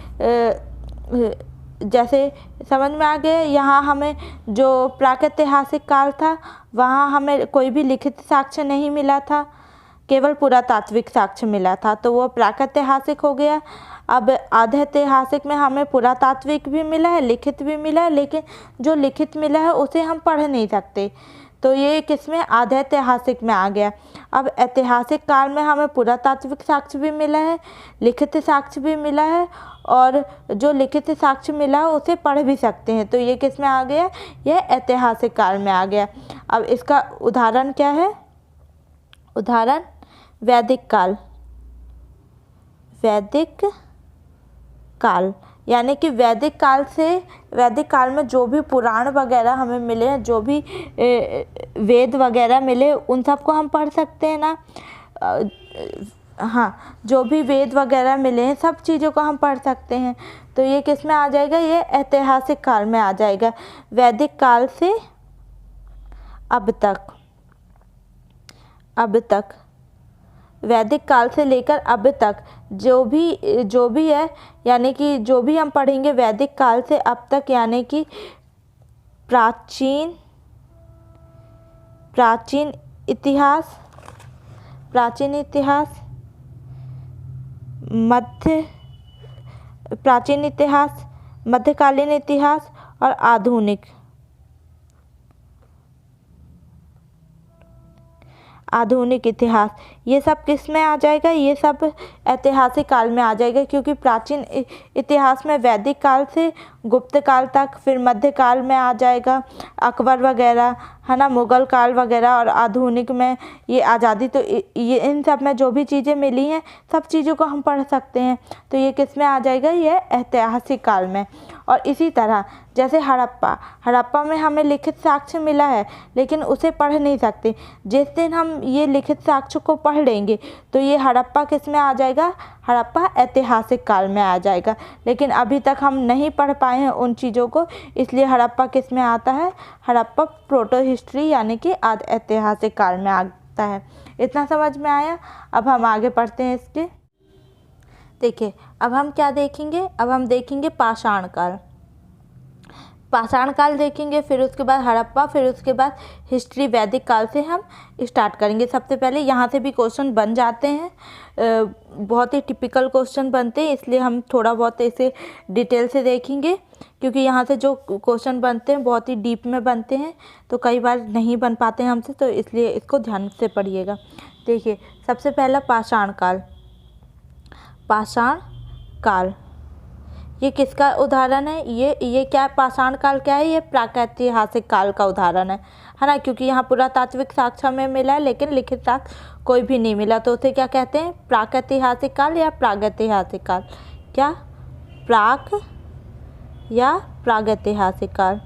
जैसे समझ में आ गया, यहाँ हमें जो प्रागैतिहासिक काल था वहाँ हमें कोई भी लिखित साक्ष्य नहीं मिला था, केवल पुरातात्विक साक्ष्य मिला था, तो वो प्रागैतिहासिक हो गया। अब आधे ऐतिहासिक में हमें पुरातात्विक भी मिला है, लिखित भी मिला है, लेकिन जो लिखित मिला है उसे हम पढ़ नहीं सकते, तो ये किसमें, आधे ऐतिहासिक में आ गया। अब ऐतिहासिक काल में हमें पुरातात्विक साक्ष्य भी मिला है, लिखित साक्ष्य भी मिला है, और जो लिखित साक्ष्य मिला है उसे पढ़ भी सकते हैं, तो ये किस में आ गया, यह ऐतिहासिक काल में आ गया। अब इसका उदाहरण क्या है, उदाहरण वैदिक काल, यानी कि वैदिक काल में जो भी पुराण वगैरह हमें मिले हैं, जो भी वेद वगैरह मिले, उन सबको हम पढ़ सकते हैं ना। हाँ, जो भी वेद वगैरह मिले हैं सब चीज़ों को हम पढ़ सकते हैं, तो ये किस में आ जाएगा, ये ऐतिहासिक काल में आ जाएगा। वैदिक काल से अब तक वैदिक काल से लेकर अब तक जो भी है, यानी कि जो भी हम पढ़ेंगे वैदिक काल से अब तक, यानी कि प्राचीन इतिहास, मध्यकालीन इतिहास और आधुनिक इतिहास, ये सब किस में आ जाएगा, ये सब ऐतिहासिक काल में आ जाएगा, क्योंकि प्राचीन इतिहास में वैदिक काल से गुप्त काल तक, फिर मध्य काल में आ जाएगा अकबर वगैरह, है ना, मुग़ल काल वगैरह, और आधुनिक में ये आज़ादी। तो ये इन सब में जो भी चीज़ें मिली हैं सब चीज़ों को हम पढ़ सकते हैं। तो ये किस में आ जाएगा, ये ऐतिहासिक काल में। और इसी तरह जैसे हड़प्पा में हमें लिखित साक्ष्य मिला है, लेकिन उसे पढ़ नहीं सकते। जिस दिन हम ये लिखित साक्ष्य को पढ़ लेंगे तो ये हड़प्पा किस में आ जाएगा, हड़प्पा ऐतिहासिक काल में आ जाएगा। लेकिन अभी तक हम नहीं पढ़ पाए हैं उन चीज़ों को, इसलिए हड़प्पा किस में आता है, हड़प्पा प्रोटो हिस्ट्री यानी कि ऐतिहासिक काल में आता है। इतना समझ में आया। अब हम आगे पढ़ते हैं इसके। देखिए अब हम क्या देखेंगे, अब हम देखेंगे पाषाण काल। पाषाण काल देखेंगे, फिर उसके बाद हड़प्पा, फिर उसके बाद हिस्ट्री वैदिक काल से हम स्टार्ट करेंगे। सबसे पहले यहाँ से भी क्वेश्चन बन जाते हैं, बहुत ही टिपिकल क्वेश्चन बनते हैं, इसलिए हम थोड़ा बहुत इसे डिटेल से देखेंगे, क्योंकि यहाँ से जो क्वेश्चन बनते हैं बहुत ही डीप में बनते हैं, तो कई बार नहीं बन पाते हैं हमसे, तो इसलिए इसको ध्यान से पढ़िएगा। देखिए सबसे पहला पाषाण काल। पाषाण काल ये किसका उदाहरण है, ये क्या पाषाण काल क्या है, ये प्रागैतिहासिक काल का उदाहरण है ना, क्योंकि यहाँ पुरातात्विक साक्ष्य में मिला है लेकिन लिखित साक्ष्य कोई भी नहीं मिला, तो उसे क्या कहते हैं, प्रागैतिहासिक काल या प्रागैतिहासिक काल। क्या, प्राक या प्रागैतिहासिक काल।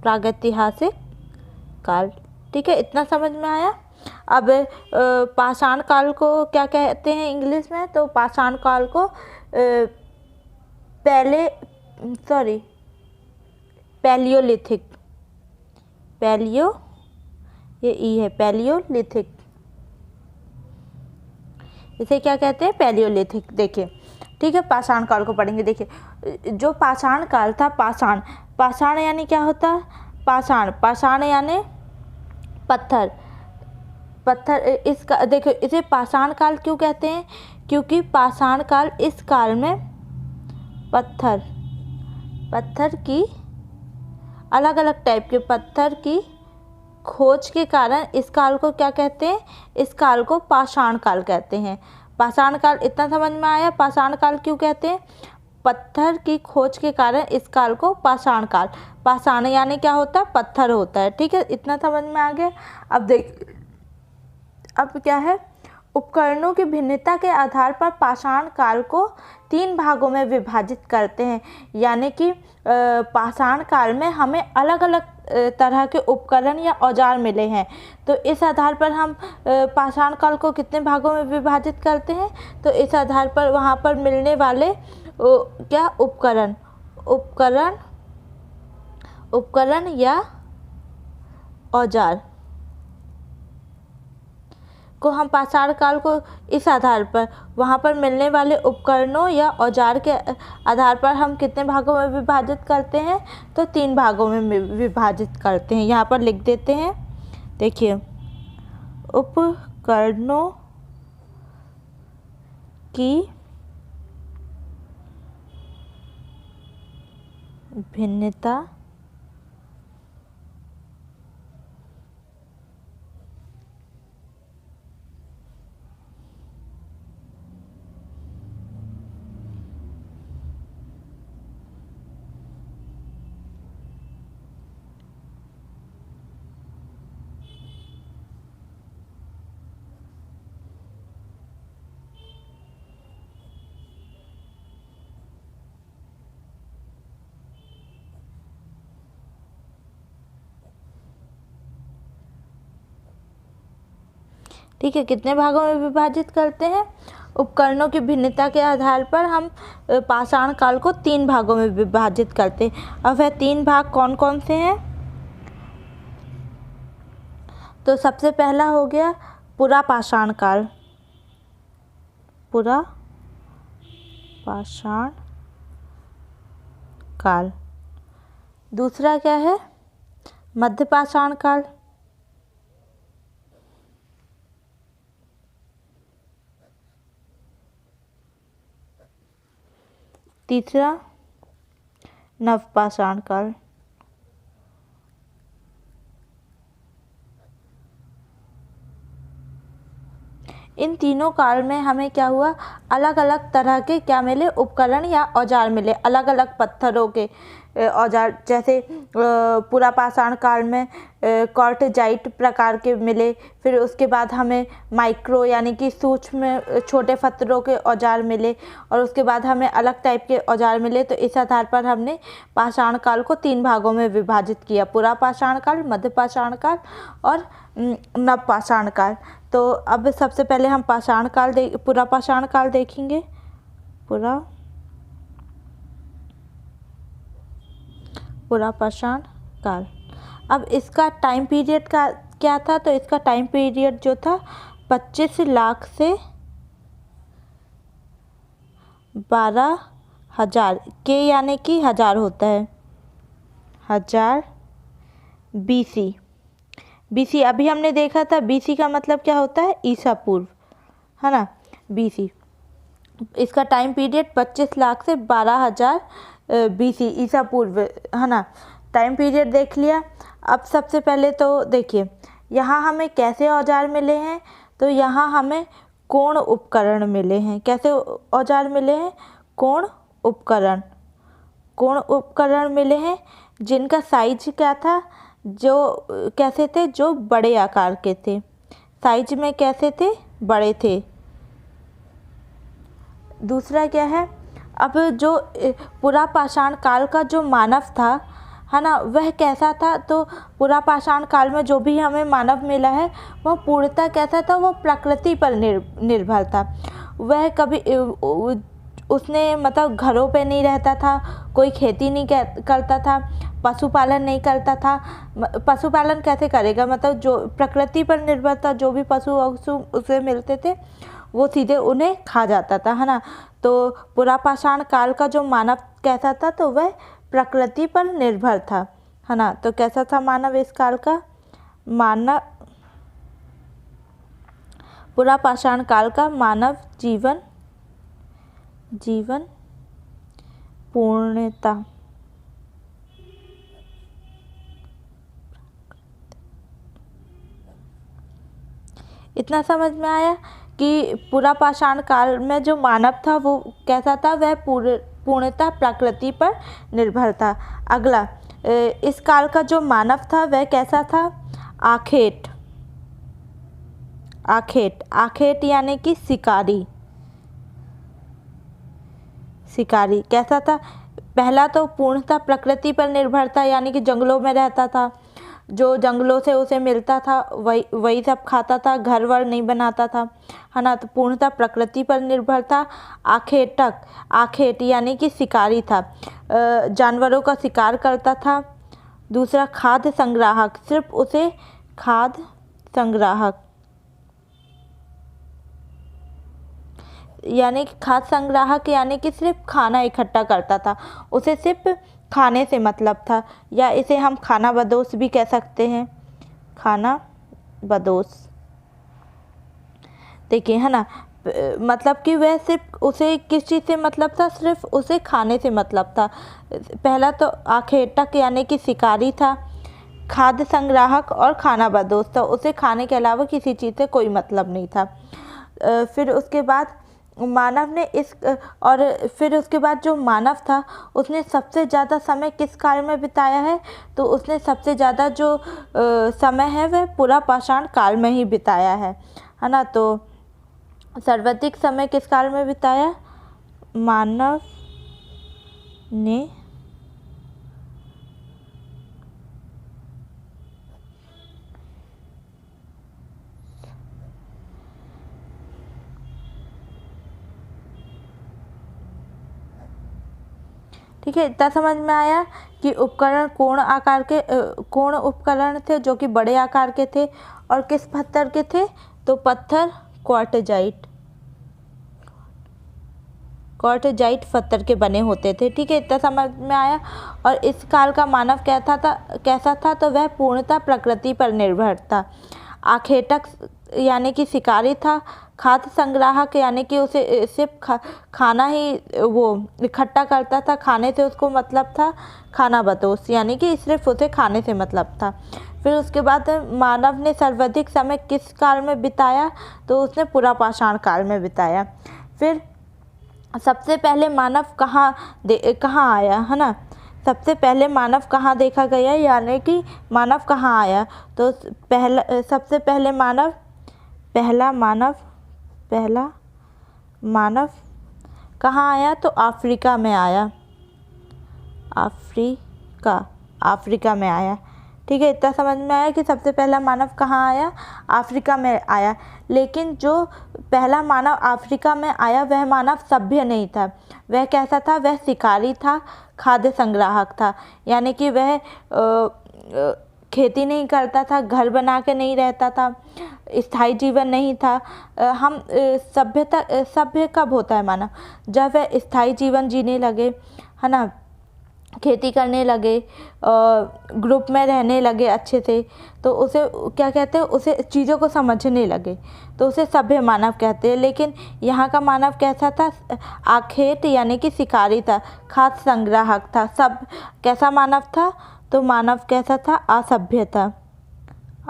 प्रागैतिहासिक काल, ठीक है, इतना समझ में आया। अब पाषाण काल को क्या कहते हैं इंग्लिश में, तो पाषाण काल को पैलियोलिथिक, ये ई है, पैलियोलिथिक, इसे क्या कहते हैं, पैलियोलिथिक। देखिए ठीक है, पाषाण काल को पढ़ेंगे। देखिए जो पाषाण काल था, पाषाण यानी क्या होता है, पाषाण यानी पत्थर। इसका देखो, इसे पाषाण काल क्यों कहते हैं, क्योंकि पाषाण काल इस काल में पत्थर की अलग अलग टाइप के पत्थर की खोज के कारण इस काल को क्या कहते हैं, इस काल को पाषाण काल कहते हैं। पाषाण काल, इतना समझ में आया, पाषाण काल क्यों कहते हैं, पत्थर की खोज के कारण इस काल को पाषाण काल। पाषाण यानी क्या होता है, पत्थर होता है, ठीक है, इतना समझ में आ गया। अब क्या है, उपकरणों की भिन्नता के आधार पर पाषाण काल को 3 भागों में विभाजित करते हैं, यानी कि पाषाण काल में हमें अलग अलग तरह के उपकरण या औजार मिले हैं, तो इस आधार पर हम पाषाण काल को कितने भागों में विभाजित करते हैं, तो इस आधार पर वहाँ पर मिलने वाले क्या उपकरण या औजार को हम पाषाण काल को इस आधार पर वहाँ पर मिलने वाले उपकरणों या औजार के आधार पर हम कितने भागों में विभाजित करते हैं, तो 3 भागों में विभाजित करते हैं। यहाँ पर लिख देते हैं। देखिए उपकरणों की भिन्नता ठीक है, कितने भागों में विभाजित करते हैं, उपकरणों की भिन्नता के आधार पर हम पाषाण काल को 3 भागों में विभाजित करते हैं। अब वह 3 भाग कौन कौन से हैं, तो सबसे पहला हो गया पुरा पाषाण काल, पुरा पाषाण काल। दूसरा क्या है, मध्य पाषाण काल। तीसरा नवपाषाण काल। तीनों काल में हमें क्या हुआ, अलग अलग तरह के क्या मिले, उपकरण या औजार मिले, अलग अलग पत्थरों के औजार। जैसे पुरापाषाण काल में क्वार्टजाइट प्रकार के मिले, फिर उसके बाद हमें माइक्रो यानी कि सूक्ष्म छोटे पत्थरों के औजार मिले, और उसके बाद हमें अलग टाइप के औजार मिले। तो इस आधार पर हमने पाषाण काल को 3 भागों में विभाजित किया, पुरापाषाण काल, मध्यपाषाण काल और नवपाषाण काल। तो अब सबसे पहले हम पुरापाषाण काल देखेंगे। पुरापाषाण काल। अब इसका टाइम पीरियड का क्या था, तो इसका टाइम पीरियड जो था 25 लाख से 12,000 के यानी कि 1000 होता है, 1000 BC। अभी हमने देखा था BC का मतलब क्या होता है, ईसा पूर्व, है ना, BC। इसका टाइम पीरियड 25 लाख से 12,000 BC, ईसा पूर्व, है ना। टाइम पीरियड देख लिया। अब सबसे पहले तो देखिए यहाँ हमें कैसे औजार मिले हैं, तो यहाँ हमें कोण उपकरण मिले हैं। कैसे औजार मिले हैं, कोण उपकरण मिले हैं, जिनका साइज क्या था, जो कैसे थे, जो बड़े आकार के थे, साइज में कैसे थे, बड़े थे। दूसरा क्या है, अब जो पुरापाषाण काल का जो मानव था, है ना, वह कैसा था, तो पुरापाषाण काल में जो भी हमें मानव मिला है वह पूर्णतः कैसा था, वो प्रकृति पर निर्भर था। वह कभी उसने मतलब घरों पे नहीं रहता था, कोई खेती नहीं करता था, पशुपालन नहीं करता था। पशुपालन कैसे करेगा, मतलब जो प्रकृति पर निर्भर था, जो भी पशु उसे मिलते थे वो सीधे उन्हें खा जाता था, है ना। तो पुरापाषाण काल का जो मानव कैसा था, तो वह प्रकृति पर निर्भर था, है ना। तो कैसा था मानव इस काल का, पुरापाषाण काल का मानव जीवन पूर्णता इतना समझ में आया कि पुरापाषाण काल में जो मानव था वो कैसा था, वह पूर्णतः प्रकृति पर निर्भर था। अगला, इस काल का जो मानव था वह कैसा था, आखेट यानी कि शिकारी कैसा था। पहला तो पूर्णतः प्रकृति पर निर्भर था, यानी कि जंगलों में रहता था, जो जंगलों से उसे मिलता था वही सब खाता था, घर वर नहीं बनाता था, है ना। तो पूर्णतः प्रकृति पर निर्भर था। आखेट यानी कि शिकारी था, जानवरों का शिकार करता था। दूसरा, खाद्य संग्राहक, सिर्फ उसे खाद्य संग्राहक यानी कि सिर्फ खाना इकट्ठा करता था, उसे सिर्फ खाने से मतलब था, या इसे हम खाना बदोश भी कह सकते हैं, खाना बदोश। देखिए, है ना, मतलब कि वह सिर्फ उसे किस चीज़ से मतलब था, सिर्फ उसे खाने से मतलब था। पहला तो आखेटक यानी कि शिकारी था, खाद्य संग्राहक और खाना बदोश था, उसे खाने के अलावा किसी चीज़ से कोई मतलब नहीं था। फिर उसके बाद जो मानव था उसने सबसे ज़्यादा समय किस काल में बिताया है, तो उसने सबसे ज़्यादा जो समय है वह पुरापाषाण काल में ही बिताया है ना। तो सर्वाधिक समय किस काल में बिताया, मानव ने ठीक है। इतना समझ में आया कि उपकरण कोण उपकरण थे जो कि बड़े आकार के थे, और किस पत्थर के थे, तो पत्थर क्वार्टजाइट पत्थर के बने होते थे। ठीक है, इतना समझ में आया। और इस काल का मानव कैसा था, तो वह पूर्णतः प्रकृति पर निर्भर था। आखेटक यानी कि शिकारी था, खाद्य संग्राहक यानी कि उसे सिर्फ खाना ही वो इकट्ठा करता था, खाने से उसको मतलब था। खाना बदोश यानी कि सिर्फ उसे खाने से मतलब था। फिर उसके बाद मानव ने सर्वाधिक समय किस काल में बिताया, तो उसने पुरापाषाण काल में बिताया। फिर सबसे पहले मानव कहाँ आया, है ना, सबसे पहले मानव कहाँ देखा गया, यानी कि मानव कहाँ आया, तो सबसे पहले पहला मानव कहाँ आया, तो अफ्रीका में आया, अफ्रीका में आया। ठीक है, इतना समझ में आया कि सबसे पहला मानव कहाँ आया, अफ्रीका में आया। लेकिन जो पहला मानव अफ्रीका में आया वह मानव सभ्य नहीं था। वह कैसा था, वह शिकारी था, खाद्य संग्राहक था, यानी कि वह खेती नहीं करता था, घर बना के नहीं रहता था, स्थायी जीवन नहीं था। हम सभ्य कब होता है मानव, जब वह स्थायी जीवन जीने लगे, है ना, खेती करने लगे, ग्रुप में रहने लगे अच्छे से, तो उसे क्या कहते हैं, उसे चीज़ों को समझने लगे, तो उसे सभ्य मानव कहते हैं। लेकिन यहाँ का मानव कैसा था, आखेट यानी कि शिकारी था, खाद्य संग्राहक था। सब कैसा मानव था, तो मानव कैसा था, असभ्य था,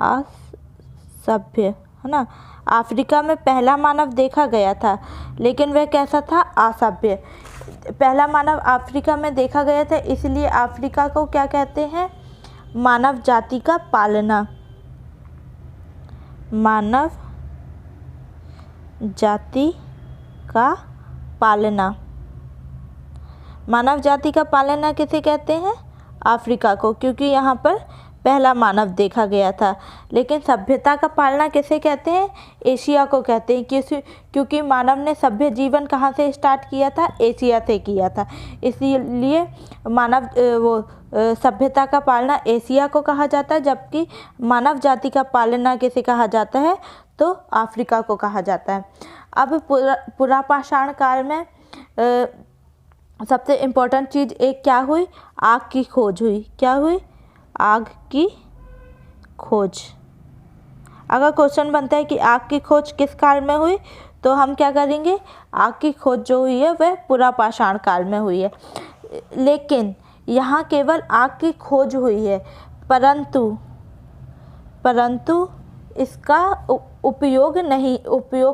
असभ्य, है ना। अफ्रीका में पहला मानव देखा गया था, लेकिन वह कैसा था, असभ्य। पहला मानव अफ्रीका में देखा गया था, इसलिए अफ्रीका को क्या कहते हैं, मानव जाति का पालना, मानव जाति का पालना। मानव जाति का पालना किसे कहते हैं, अफ्रीका को, क्योंकि यहाँ पर पहला मानव देखा गया था। लेकिन सभ्यता का पालना किसे कहते हैं, एशिया को कहते हैं, क्योंकि मानव ने सभ्य जीवन कहाँ से स्टार्ट किया था, एशिया से किया था, इसलिए मानव सभ्यता का पालना एशिया को कहा जाता है, जबकि मानव जाति का पालना किसे कहा जाता है, तो अफ्रीका को कहा जाता है। अब पुरापाषाण काल में सबसे इम्पोर्टेंट चीज़ एक क्या हुई, आग की खोज हुई। क्या हुई, आग की खोज। अगर क्वेश्चन बनता है कि आग की खोज किस काल में हुई, तो हम क्या करेंगे, आग की खोज जो हुई है वह पुरापाषाण काल में हुई है। लेकिन यहाँ केवल आग की खोज हुई है, परंतु इसका उपयोग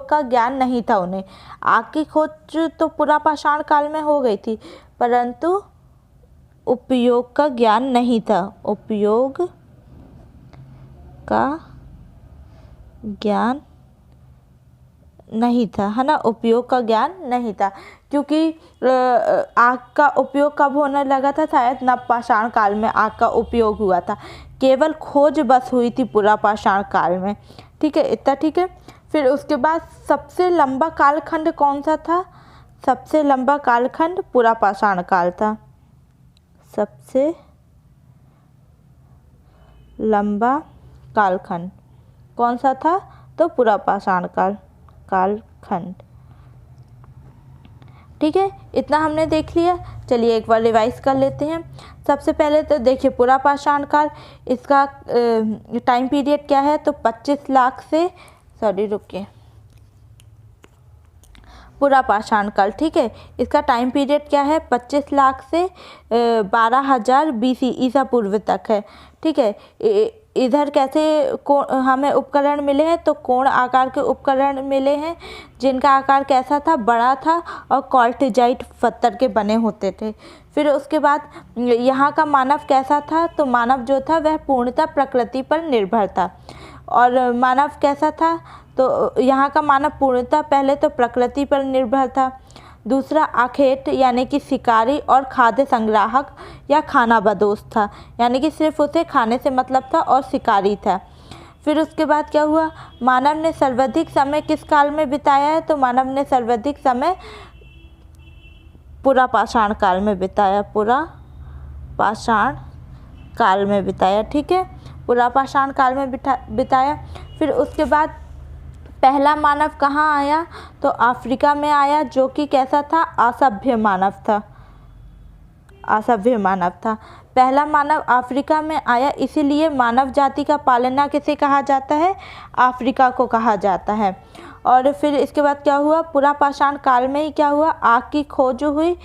का ज्ञान नहीं था उन्हें। आग की खोज तो पुरापाषाण काल में हो गई थी, परंतु उपयोग का ज्ञान नहीं था, उपयोग का ज्ञान नहीं था, है ना, उपयोग का ज्ञान नहीं था, क्योंकि आग का उपयोग कब होने लगा था, शायद नवपाषाण काल में आग का उपयोग हुआ था, केवल खोज बस हुई थी पुरापाषाण काल में। ठीक है, इतना ठीक है। फिर उसके बाद सबसे लंबा कालखंड कौन सा था, सबसे लंबा कालखंड पुरापाषाण काल था, सबसे लंबा कालखंड कौन सा था, तो पुरापाषाण कालखंड। ठीक है, इतना हमने देख लिया। चलिए एक बार रिवाइज कर लेते हैं। सबसे पहले तो देखिए पुरापाषाण काल, इसका टाइम पीरियड क्या है, तो 25 लाख से पुरापाषाण काल। ठीक है, इसका टाइम पीरियड क्या है, 25 लाख से 12,000 BC ईसा पूर्व तक है। ठीक है, इधर कैसे हमें उपकरण मिले हैं, तो कोण आकार के उपकरण मिले हैं, जिनका आकार कैसा था, बड़ा था और क्वार्टजाइट पत्थर के बने होते थे। फिर उसके बाद यहाँ का मानव कैसा था, तो मानव जो था वह पूर्णतः प्रकृति पर निर्भर था। और मानव कैसा था, तो यहाँ का मानव पूर्णतः पहले तो प्रकृति पर निर्भर था, दूसरा आखेट यानी कि शिकारी और खाद्य संग्राहक या खानाबदोश था, यानी कि सिर्फ उसे खाने से मतलब था और शिकारी था। फिर उसके बाद क्या हुआ, मानव ने सर्वाधिक समय किस काल में बिताया है, तो मानव ने सर्वाधिक समय पुरापाषाण काल में बिताया, पुरापाषाण काल में बिताया। ठीक है, पुरापाषाण काल में बिताया। फिर उसके बाद पहला मानव कहाँ आया, तो अफ्रीका में आया, जो कि कैसा था, असभ्य मानव था, असभ्य मानव था। पहला मानव अफ्रीका में आया, इसीलिए मानव जाति का पालना किसे कहा जाता है, अफ्रीका को कहा जाता है। और फिर इसके बाद क्या हुआ, पूरा पाषाण काल में ही क्या हुआ, आग की खोज हुई,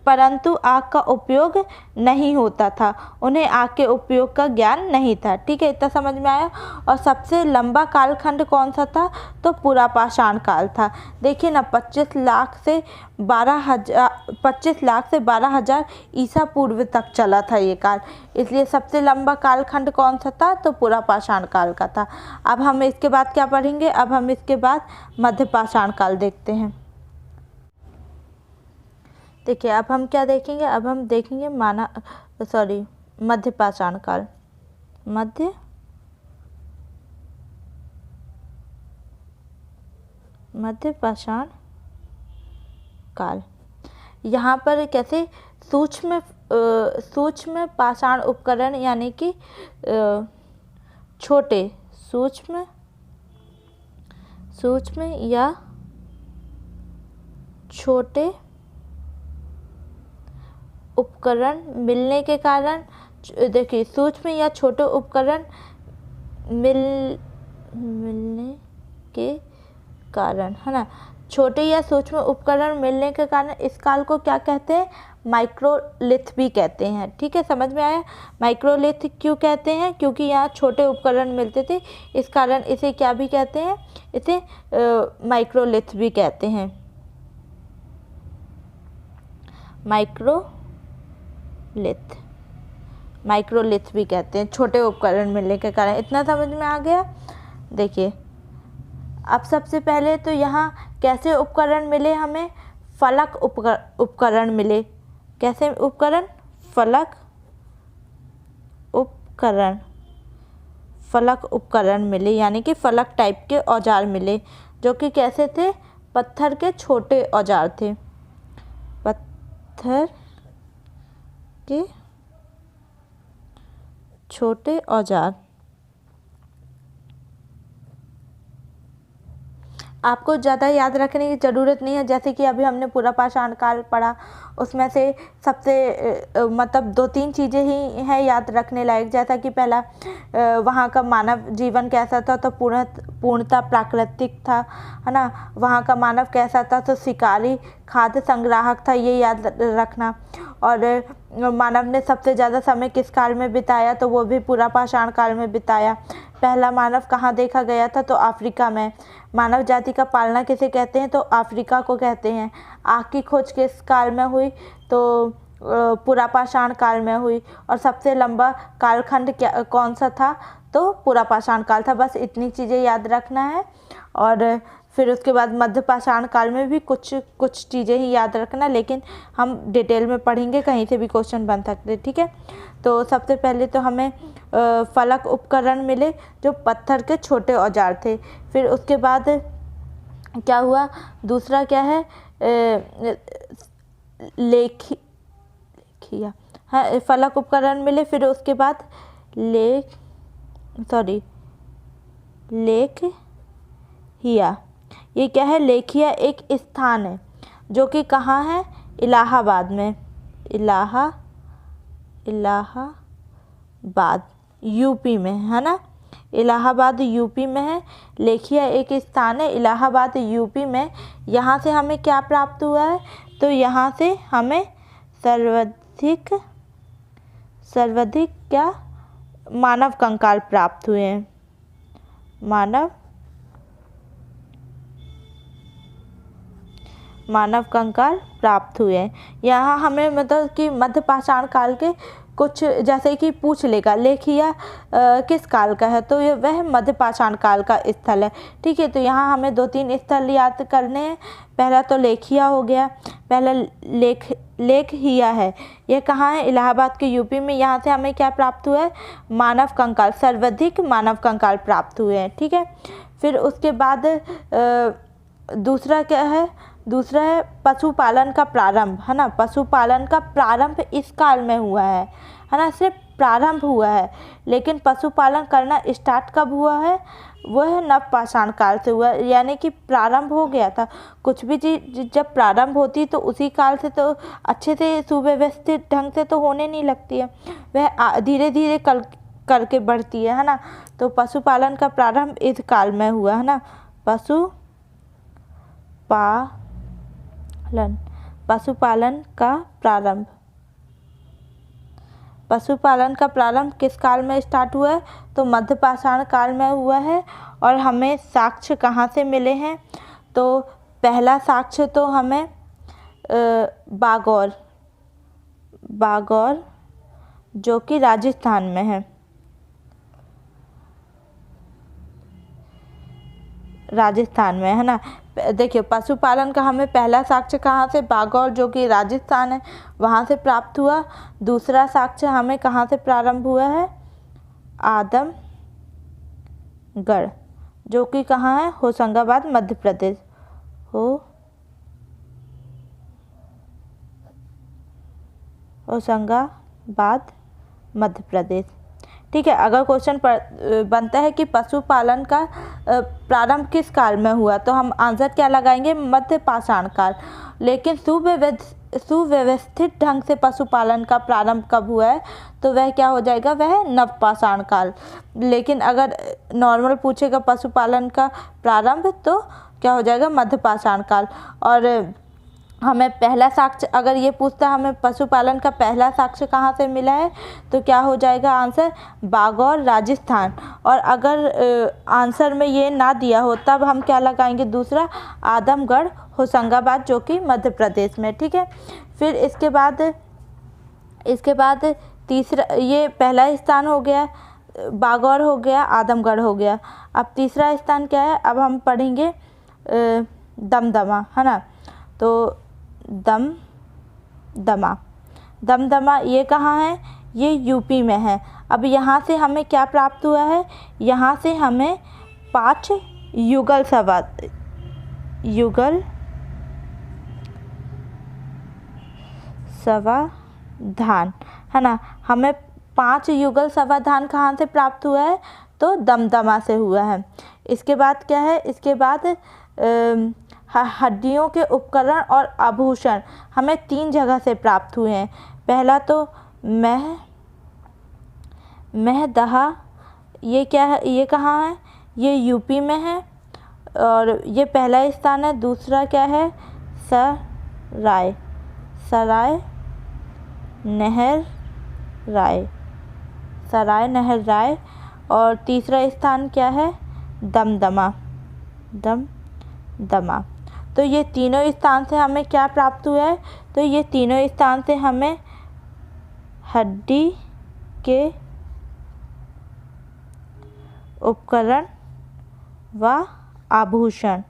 परंतु आग का उपयोग नहीं होता था, उन्हें आग के उपयोग का ज्ञान नहीं था। ठीक है, इतना समझ में आया। और सबसे लंबा कालखंड कौन सा था, तो पूरा पाषाण काल था। देखिए ना, 25 लाख से 12,000 ईसा पूर्व तक चला था ये काल, इसलिए सबसे लंबा कालखंड कौन सा था, तो पूरा पाषाण काल का था। अब हम इसके बाद क्या पढ़ेंगे, अब हम इसके बाद मध्य पाषाण काल देखते हैं। देखिए अब हम क्या देखेंगे, अब हम देखेंगे मध्य पाषाण काल। मध्य पाषाण काल, यहाँ पर कैसे सूक्ष्म पाषाण उपकरण यानी कि छोटे सूक्ष्म या छोटे उपकरण मिलने के कारण, देखिए सूक्ष्म या छोटे उपकरण मिलने के कारण, है ना, छोटे या सूक्ष्म उपकरण मिलने के कारण इस काल को क्या कहते हैं, माइक्रोलिथ भी कहते हैं। ठीक है, समझ में आया। माइक्रोलिथ क्यों कहते हैं, क्योंकि यहाँ छोटे उपकरण मिलते थे, इस कारण इसे क्या भी कहते हैं, इसे माइक्रोलिथ भी कहते हैं। माइक्रोलिथ भी कहते हैं, छोटे उपकरण मिलने के कारण। इतना समझ में आ गया। देखिए अब सबसे पहले तो यहाँ कैसे उपकरण मिले हमें, फलक उपकरण मिले। कैसे उपकरण, फलक उपकरण मिले, यानी कि फलक टाइप के औजार मिले, जो कि कैसे थे, पत्थर के छोटे औजार थे, पत्थर के छोटे औजार। आपको ज़्यादा याद रखने की ज़रूरत नहीं है, जैसे कि अभी हमने पूरा पाषाण काल पढ़ा, उसमें से सबसे मतलब 2-3 चीज़ें ही हैं याद रखने लायक। जैसा कि पहला, वहाँ का मानव जीवन कैसा था, तो पूर्णतः प्राकृतिक था, है ना। वहाँ का मानव कैसा था, तो शिकारी, खाद्य संग्राहक था, ये याद रखना। और मानव ने सबसे ज़्यादा समय किस काल में बिताया, तो वो भी पूरा पाषाण काल में बिताया। पहला मानव कहाँ देखा गया था, तो अफ्रीका में। मानव जाति का पालना किसे कहते हैं, तो अफ्रीका को कहते हैं। आग की खोज किस काल में हुई, तो पूरा पाषाण काल में हुई। और सबसे लंबा कालखंड कौन सा था, तो पूरा पाषाण काल था। बस इतनी चीज़ें याद रखना है। और फिर उसके बाद मध्य पाषाण काल में भी कुछ चीज़ें ही याद रखना, लेकिन हम डिटेल में पढ़ेंगे, कहीं से भी क्वेश्चन बन सकते हैं। ठीक है, तो सबसे पहले तो हमें फलक उपकरण मिले, जो पत्थर के छोटे औजार थे। फिर उसके बाद क्या हुआ, दूसरा क्या है, लेखिया, हाँ, फलक उपकरण मिले। फिर उसके बाद लेखिया, ये क्या है, लेखिया एक स्थान है जो कि कहाँ है, इलाहाबाद में। इलाहाबाद यूपी में, है ना। इलाहाबाद यूपी में है। लेखिया एक स्थान है इलाहाबाद यूपी में। यहाँ से हमें क्या प्राप्त हुआ है, तो यहाँ से हमें सर्वाधिक क्या, मानव कंकाल प्राप्त हुए हैं। मानव कंकाल प्राप्त हुए हैं। यहाँ हमें मतलब कि मध्य पाषाण काल के कुछ, जैसे कि पूछ लेगा लेखिया किस काल का है, तो ये वह मध्य पाषाण काल का स्थल है। ठीक है, तो यहाँ हमें 2-3 स्थल याद करने हैं। पहला तो लेखिया हो गया, पहला लेखिया है, ये कहाँ है, इलाहाबाद के यूपी में। यहाँ से हमें क्या प्राप्त हुआ है, मानव कंकाल, सर्वाधिक मानव कंकाल प्राप्त हुए हैं। ठीक है, फिर उसके बाद दूसरा क्या है, दूसरा है पशुपालन का प्रारंभ, है ना। पशुपालन का प्रारंभ इस काल में हुआ है ना, सिर्फ प्रारंभ हुआ है। लेकिन पशुपालन करना स्टार्ट कब हुआ है, वह नव पाषाण काल से हुआ है। यानी कि प्रारंभ हो गया था, कुछ भी चीज़ जब प्रारंभ होती तो उसी काल से तो अच्छे से सुव्यवस्थित ढंग से तो होने नहीं लगती है, वह धीरे धीरे करके बढ़ती है ना। तो पशुपालन का प्रारंभ इस काल में हुआ, है ना। पशुपालन पशुपालन का प्रारंभ। पशुपालन का प्रारंभ किस काल में स्टार्ट हुआ है? तो मध्य पाषाण काल में हुआ है। और हमें साक्ष्य कहाँ से मिले हैं? तो पहला साक्ष्य तो हमें बागौर जो कि राजस्थान में है। राजस्थान में है ना। देखिए, पशुपालन का हमें पहला साक्ष्य कहाँ से? बागौर जो कि राजस्थान है, वहाँ से प्राप्त हुआ। दूसरा साक्ष्य हमें कहाँ से प्रारंभ हुआ है? आदमगढ़ जो कि कहाँ है? होशंगाबाद मध्य प्रदेश। होशंगाबाद मध्य प्रदेश। ठीक है। अगर क्वेश्चन बनता है कि पशुपालन का प्रारंभ किस काल में हुआ, तो हम आंसर क्या लगाएंगे? मध्य पाषाण काल। लेकिन सुव्यवस्थित ढंग से पशुपालन का प्रारंभ कब हुआ है? तो वह क्या हो जाएगा? वह नवपाषाण काल। लेकिन अगर नॉर्मल पूछेगा पशुपालन का प्रारंभ, तो क्या हो जाएगा? मध्य पाषाण काल। और हमें पहला साक्ष्य, अगर ये पूछता है हमें पशुपालन का पहला साक्ष्य कहाँ से मिला है, तो क्या हो जाएगा आंसर? बागौर राजस्थान। और अगर आंसर में ये ना दिया हो, तब हम क्या लगाएंगे? दूसरा, आदमगढ़ होशंगाबाद जो कि मध्य प्रदेश में। ठीक है। फिर इसके बाद तीसरा, ये पहला स्थान हो गया, बागौर हो गया, आदमगढ़ हो गया। अब तीसरा स्थान क्या है? अब हम पढ़ेंगे दमदमा, है ना। तो दमदमा ये कहाँ है? ये यूपी में है। अब यहाँ से हमें क्या प्राप्त हुआ है? यहाँ से हमें 5 युगल समाधान, है ना। हमें 5 युगल समाधान कहाँ से प्राप्त हुआ है? तो दमदमा से हुआ है। इसके बाद क्या है? इसके बाद हड्डियों के उपकरण और आभूषण हमें 3 जगह से प्राप्त हुए हैं। पहला तो महदहा, ये क्या है? ये कहाँ है? ये यूपी में है और ये पहला स्थान है। दूसरा क्या है? सराय नहर राय। और तीसरा स्थान क्या है? दमदमा। तो ये तीनों स्थान से हमें क्या प्राप्त हुआ है? तो ये तीनों स्थान से हमें हड्डी के उपकरण व आभूषण,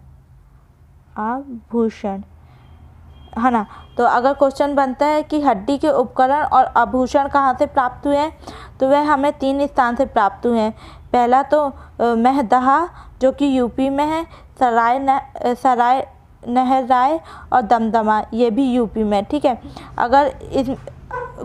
है ना। तो अगर क्वेश्चन बनता है कि हड्डी के उपकरण और आभूषण कहाँ से प्राप्त हुए हैं, तो वह हमें 3 स्थान से प्राप्त हुए हैं। पहला तो महदहा जो कि यूपी में है, सराय नहर राय और दमदमा ये भी यूपी में। ठीक है। अगर इस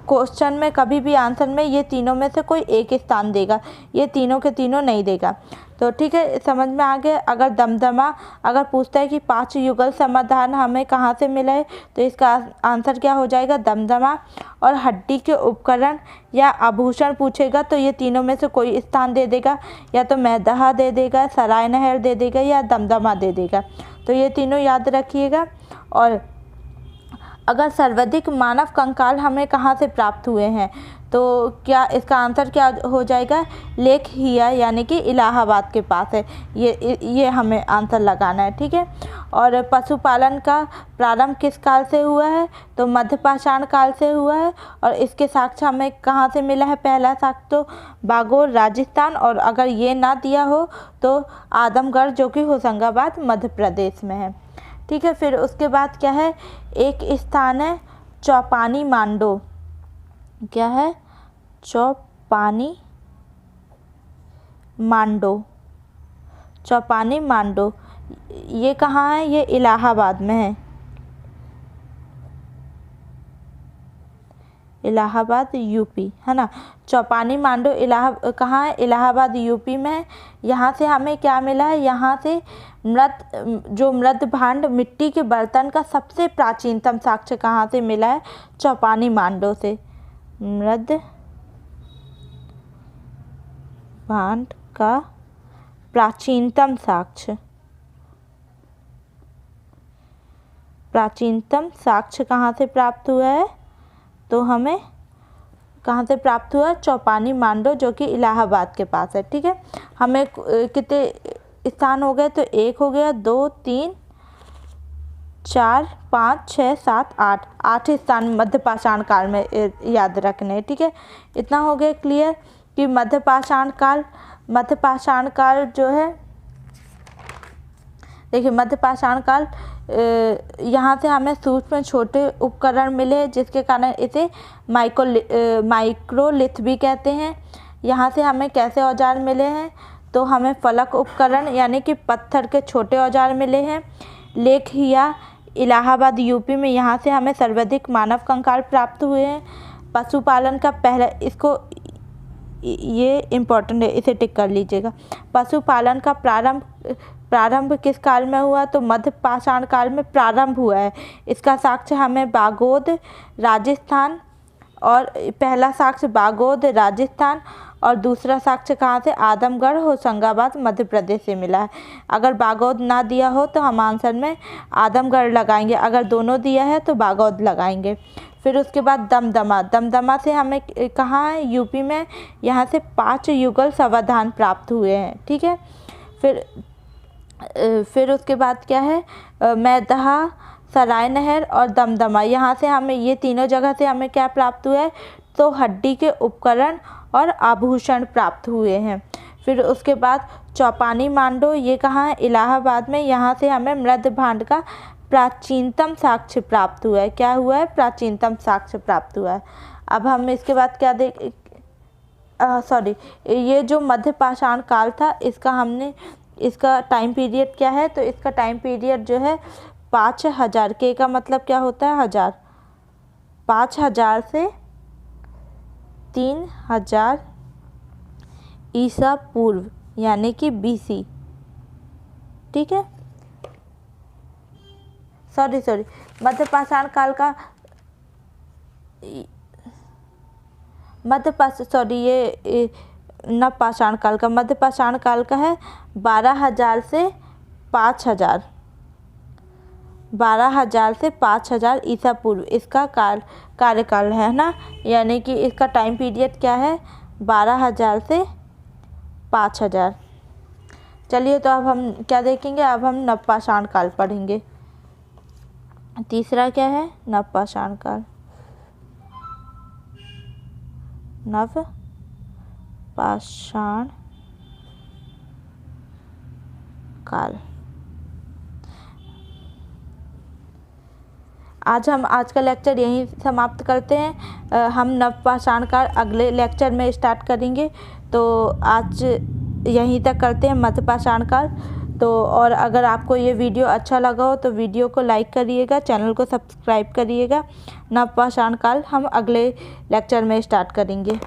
क्वेश्चन में कभी भी आंसर में ये तीनों में से कोई एक स्थान देगा, ये तीनों के तीनों नहीं देगा। तो ठीक है, समझ में आ गया। अगर दमदमा अगर पूछता है कि 5 युगल समाधान हमें कहाँ से मिला है, तो इसका आंसर क्या हो जाएगा? दमदमा। और हड्डी के उपकरण या आभूषण पूछेगा तो ये तीनों में से कोई स्थान दे देगा, या तो महदहा दे देगा, सराय नहर दे देगा, या दमदमा दे देगा। तो ये तीनों याद रखिएगा। और अगर सर्वाधिक मानव कंकाल हमें कहाँ से प्राप्त हुए हैं, तो क्या इसका आंसर क्या हो जाएगा? लेक हिया यानी कि इलाहाबाद के पास है। ये हमें आंसर लगाना है। ठीक है। और पशुपालन का प्रारंभ किस काल से हुआ है? तो मध्य पाषाण काल से हुआ है। और इसके साक्ष्य हमें कहाँ से मिला है? पहला साक्ष्य तो बागौर राजस्थान, और अगर ये ना दिया हो तो आदमगढ़ जो कि होशंगाबाद मध्य प्रदेश में है। ठीक है। फिर उसके बाद क्या है? एक स्थान है चौपानी मांडो। क्या है? चौपानी मांडो। ये कहाँ है? ये इलाहाबाद में है। इलाहाबाद यूपी, है ना। चौपानी मांडो कहाँ है? इलाहाबाद यूपी में है। यहाँ से हमें क्या मिला है? यहाँ से मृद भांड मिट्टी के बर्तन का सबसे प्राचीनतम साक्ष्य कहाँ से मिला है? चौपानी मांडो से। मृद भांड का प्राचीनतम साक्ष्य प्राचीनतम साक्ष्य कहाँ से प्राप्त हुआ है, तो हमें कहाँ से प्राप्त हुआ, चौपानी मांडो जो कि इलाहाबाद के पास है। ठीक है, हमें कितने स्थान हो गए, तो 1 हो गया, 2 3 4 5 6 7 8 स्थान मध्य पाषाण काल में याद रखने। ठीक है, इतना हो गया क्लियर कि मध्य पाषाण काल जो है, देखिए मध्य पाषाण काल यहाँ से हमें सूक्ष्म छोटे उपकरण मिले जिसके कारण इसे माइक्रोलिथ भी कहते हैं। यहाँ से हमें कैसे औजार मिले हैं, तो हमें फलक उपकरण यानी कि पत्थर के छोटे औजार मिले हैं। लेखहिया इलाहाबाद यूपी में, यहाँ से हमें सर्वाधिक मानव कंकाल प्राप्त हुए हैं। पशुपालन का पहला, इसको ये इम्पोर्टेंट है, इसे टिक कर लीजिएगा। पशुपालन का प्रारंभ किस काल में हुआ, तो मध्य पाषाण काल में प्रारंभ हुआ है। इसका साक्ष्य हमें बागोद राजस्थान, और पहला साक्ष्य बागोद राजस्थान और दूसरा साक्ष्य कहाँ से, आदमगढ़ होशंगाबाद मध्य प्रदेश से मिला है। अगर बागोद ना दिया हो तो हम आंसर में आदमगढ़ लगाएंगे, अगर दोनों दिया है तो बागोद लगाएंगे। फिर उसके बाद दमदमा से हमें कहाँ है, यूपी में, यहाँ से 5 युगल समाधान प्राप्त हुए हैं। ठीक है, फिर उसके बाद क्या है, मैदहा, सराय नहर और दमदमा, यहाँ से हमें, ये तीनों जगह से हमें क्या प्राप्त हुआ है, तो हड्डी के उपकरण और आभूषण प्राप्त हुए हैं। फिर उसके बाद चौपानी मांडो, ये कहाँ है, इलाहाबाद में, यहाँ से हमें मृद भांड का प्राचीनतम साक्ष्य प्राप्त हुआ है। क्या हुआ है, प्राचीनतम साक्ष्य प्राप्त हुआ है। अब हम इसके बाद क्या ये जो मध्य पाषाण काल था, इसका टाइम पीरियड क्या है, तो इसका टाइम पीरियड जो है 5000 के का मतलब क्या होता है, 1000, 5000 से 3000 ईसा पूर्व यानी कि BC। ठीक है, सॉरी मध्य पाषाण काल का ये नव पाषाण काल का, मध्य पाषाण काल का है 12000 से 5000, 12000 से 5000 ईसा पूर्व इसका कार्यकाल है ना, यानी कि इसका टाइम पीरियड क्या है, 12000 से 5000। चलिए, तो अब हम क्या देखेंगे, अब हम नवपाषाण काल पढ़ेंगे। तीसरा क्या है, नवपाषाण काल, नवपाषाण काल। आज का लेक्चर यहीं समाप्त करते हैं। हम नवपाषाण काल अगले लेक्चर में स्टार्ट करेंगे, तो आज यहीं तक करते हैं मध्य पाषाण काल। तो और अगर आपको ये वीडियो अच्छा लगा हो तो वीडियो को लाइक करिएगा, चैनल को सब्सक्राइब करिएगा। नवपाषाण काल हम अगले लेक्चर में स्टार्ट करेंगे।